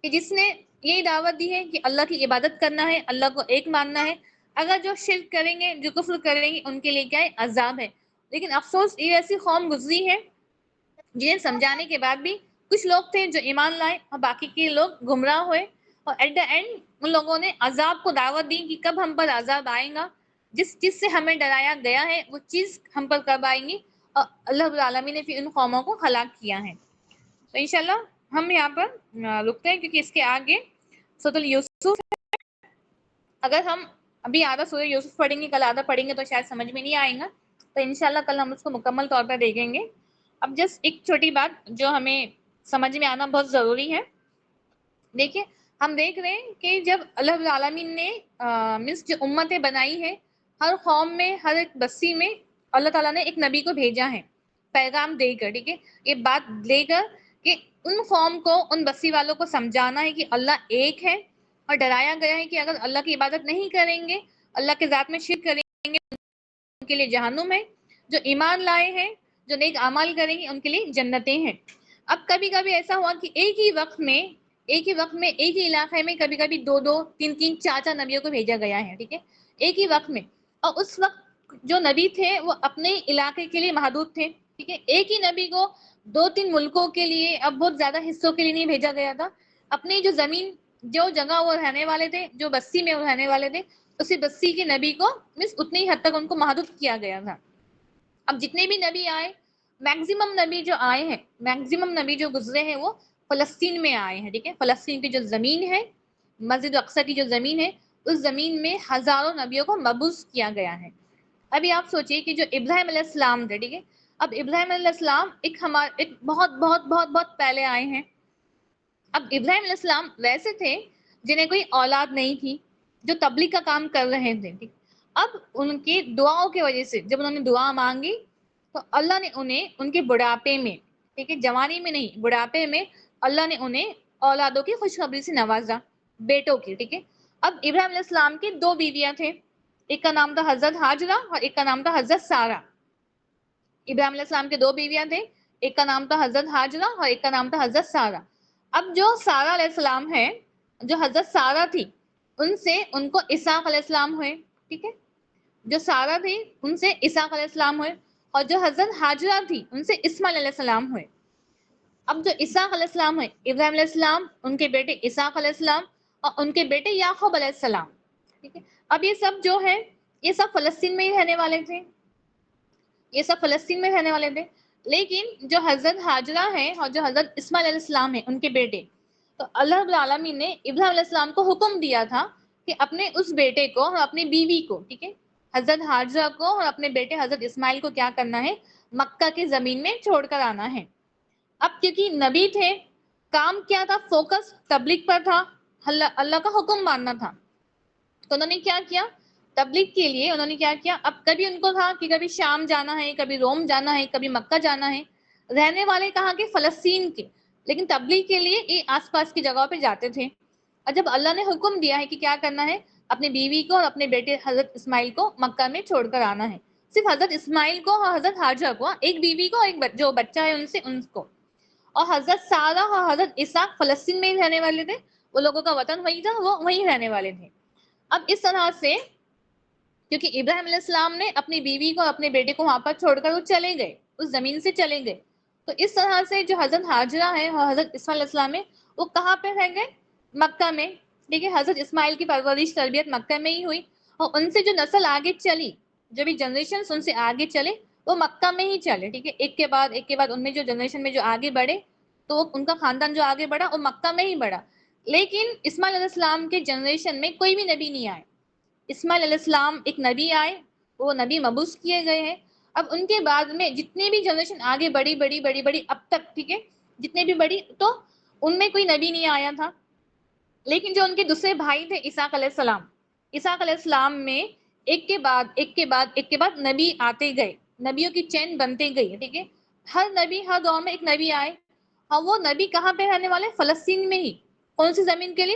کہ جس نے یہی دعوت دی ہے کہ اللہ کی عبادت کرنا ہے، اللہ کو ایک ماننا ہے، اگر جو شرک کریں گے، جو کفر کریں گے، ان کے لیے کیا ہے، عذاب ہے۔ لیکن افسوس یہ ایسی قوم گزری ہے جنہیں سمجھانے کے بعد بھی کچھ لوگ تھے جو ایمان لائے اور باقی کے لوگ گمراہ ہوئے، اور ایٹ دا اینڈ ان لوگوں نے عذاب کو دعوت دی کہ کب ہم پر عذاب آئے گا، جس چیز سے ہمیں ڈرایا گیا ہے وہ چیز ہم پر کب آئیں گی، اور اللہ رب العالمین نے پھر ان قوموں کو ہلاک کیا ہے۔ تو انشاءاللہ ہم یہاں پر رکتے ہیں کیونکہ اس کے آگے سورۃ یوسف، اگر ہم ابھی آدھا سورہ یوسف پڑھیں گے، کل آدھا پڑھیں گے تو شاید سمجھ میں نہیں آئے گا، تو انشاءاللہ کل ہم اس کو مکمل طور پر دیکھیں گے۔ اب جسٹ ایک چھوٹی بات جو ہمیں سمجھ میں آنا بہت ضروری ہے، دیکھیں ہم دیکھ رہے ہیں کہ جب اللہ رب العالمین نے جو امتیں بنائی ہے، ہر قوم میں، ہر ایک بستی میں اللہ تعالیٰ نے ایک نبی کو بھیجا ہے پیغام دے کر، ٹھیک ہے، یہ بات دے کر کہ ان قوم کو، ان بستی والوں کو سمجھانا ہے کہ اللہ ایک ہے، اور ڈرایا گیا ہے کہ اگر اللہ کی عبادت نہیں کریں گے، اللہ کے ذات میں شرک کریں گے، ان کے لیے جہنم ہے، جو ایمان لائے ہیں، جو نیک اعمال کریں گے، ان کے لیے جنتیں ہیں۔ اب کبھی کبھی ایسا ہوا کہ ایک ہی وقت میں ایک ہی علاقے میں کبھی کبھی 2 3 4 نبیوں کو بھیجا گیا ہے، ٹھیک ہے، ایک ہی وقت میں، اور اس وقت جو نبی تھے وہ اپنے علاقے کے لیے محدود تھے، ٹھیک ہے، ایک ہی نبی کو 2 3 ملکوں کے لیے، اب بہت زیادہ حصوں کے لیے نہیں بھیجا گیا تھا، اپنی جو زمین، جو جگہ وہ رہنے والے تھے، جو بستی میں وہ رہنے والے تھے، اسی بستی کے نبی کو اتنی حد تک ان کو محدود کیا گیا تھا۔ اب جتنے بھی نبی آئے، میکزیمم نبی جو آئے ہیں، میکزیمم نبی جو گزرے ہیں وہ فلسطین میں آئے ہیں، ٹھیک ہے، فلسطین کی جو زمین ہے، مسجد اقصی کی جو زمین ہے، اس زمین میں ہزاروں نبیوں کو مبعوث کیا گیا ہے۔ ابھی آپ سوچئے کہ جو ابراہیم علیہ السلام تھے، ٹھیک ہے، اب ابراہیم علیہ السلام ایک بہت بہت بہت بہت پہلے آئے ہیں۔ اب ابراہیم علیہ السلام ویسے تھے جنہیں کوئی اولاد نہیں تھی، جو تبلیغ کا کام کر رہے تھے، ٹھیک، اب ان کی دعاؤں کی وجہ سے جب انہوں نے دعا مانگی تو اللہ نے انہیں ان کے بڑھاپے میں، ٹھیک ہے، جوانی میں نہیں، بڑھاپے میں اللہ نے انہیں اولادوں کی خوشخبری سے نوازا، بیٹوں کی، ٹھیک ہے۔ اب ابراہیم علیہ السلام کی 2 بیویاں تھے، ایک کا نام تھا حضرت ہاجرہ اور ایک کا نام تھا حضرت سارہ۔ ابراہیم علیہ السلام کے 2 بیویاں تھے، ایک کا نام تھا حضرت ہاجرہ اور ایک کا نام تھا حضرت سارہ۔ اب جو سارہ علیہ السلام ہے، جو حضرت سارہ تھی، ان سے ان کو اسحاق علیہ السلام ہوئے، ٹھیک ہے، جو سارہ تھی ان سے اسحاق علیہ السلام ہوئے، اور جو حضرت ہاجرہ تھی ان سے اسماعیل علیہ السلام ہوئے۔ اب جو اسحاق علیہ السلام ہوئے، ابراہیم علیہ السلام، ان کے بیٹے اسحاق علیہ السلام اور ان کے بیٹے یعقوب علیہ السلام، ٹھیک ہے۔ اب یہ سب جو ہے، یہ سب فلسطین میں ہی رہنے والے تھے، یہ سب فلسطین میں رہنے والے تھے، لیکن جو حضرت ہاجرہ ہیں اور جو حضرت اسماعیل علیہ السلام ہیں، ان کے بیٹے، تو اللہ رب العالمین نے ابراہیم علیہ السلام کو حکم دیا تھا کہ اپنے اس بیٹے کو اور اپنی بیوی کو، ٹھیک ہے، حضرت ہاجرہ کو اور اپنے بیٹے حضرت اسماعیل کو کیا کرنا ہے، مکہ کی زمین میں چھوڑ کر آنا ہے۔ اب کیونکہ نبی تھے، کام کیا تھا، فوکس تبلیغ پر تھا، اللہ کا حکم ماننا تھا، تو انہوں نے کیا کیا، تبلیغ کے لیے انہوں نے کیا کیا، اب کبھی ان کو تھا کہ کبھی شام جانا ہے، کبھی روم جانا ہے، کبھی مکہ جانا ہے، رہنے والے کہاں کے، فلسطین کے، لیکن تبلیغ کے لیے یہ آس پاس کی جگہوں پہ جاتے تھے۔ اور جب اللہ نے حکم دیا ہے کہ کیا کرنا ہے، اپنی بیوی کو اور اپنے بیٹے حضرت اسماعیل کو مکہ میں چھوڑ کر آنا ہے، صرف حضرت اسماعیل کو اور حضرت ہاجرہ کو، ایک بیوی کو، ایک جو بچہ ہے ان سے، ان کو، اور حضرت سارہ اور حضرت اسحاق فلسطین میں ہی رہنے والے تھے، وہ لوگوں کا وطن وہی تھا، وہ وہیں رہنے والے تھے۔ اب اس طرح سے کیونکہ ابراہیم علیہ السلام نے اپنی بیوی کو اپنے بیٹے کو وہاں پر چھوڑ کر وہ چلے گئے، اس زمین سے چلے گئے، تو اس طرح سے جو حضرت ہاجرہ ہے اور حضرت اسماعیل علیہ السلام ہے وہ کہاں پہ رہ گئے؟ مکہ میں، ٹھیک ہے۔ حضرت اسماعیل کی پرورش تربیت مکہ میں ہی ہوئی، اور ان سے جو نسل آگے چلی، جو بھی جنریشن ان سے آگے چلے وہ مکہ میں ہی چلے، ٹھیک ہے، ایک کے بعد ان میں جو جنریشن میں جو آگے بڑھے تو ان کا خاندان جو آگے بڑھا وہ مکہ میں ہی بڑھا۔ لیکن اسماعیل علیہ السلام کے جنریشن میں کوئی بھی نبی نہیں آئے۔ اسماعیل علیہ السلام ایک نبی آئے، وہ نبی مبعوث کیے گئے ہیں۔ اب ان کے بعد میں جتنے بھی جنریشن آگے بڑی بڑی بڑی بڑی اب تک، ٹھیک ہے، جتنے بھی بڑی، تو ان میں کوئی نبی نہیں آیا تھا۔ لیکن جو ان کے دوسرے بھائی تھے اسحاق علیہ السلام، اسحاق علیہ السلام میں ایک کے بعد نبی آتے گئے، نبیوں کی چین بنتے گئی، ٹھیک ہے۔ ہر نبی ہر دور میں ایک نبی آئے، اور وہ نبی کہاں پہ رہنے والے؟ فلسطین میں ہی۔ کون سی زمین کے لیے؟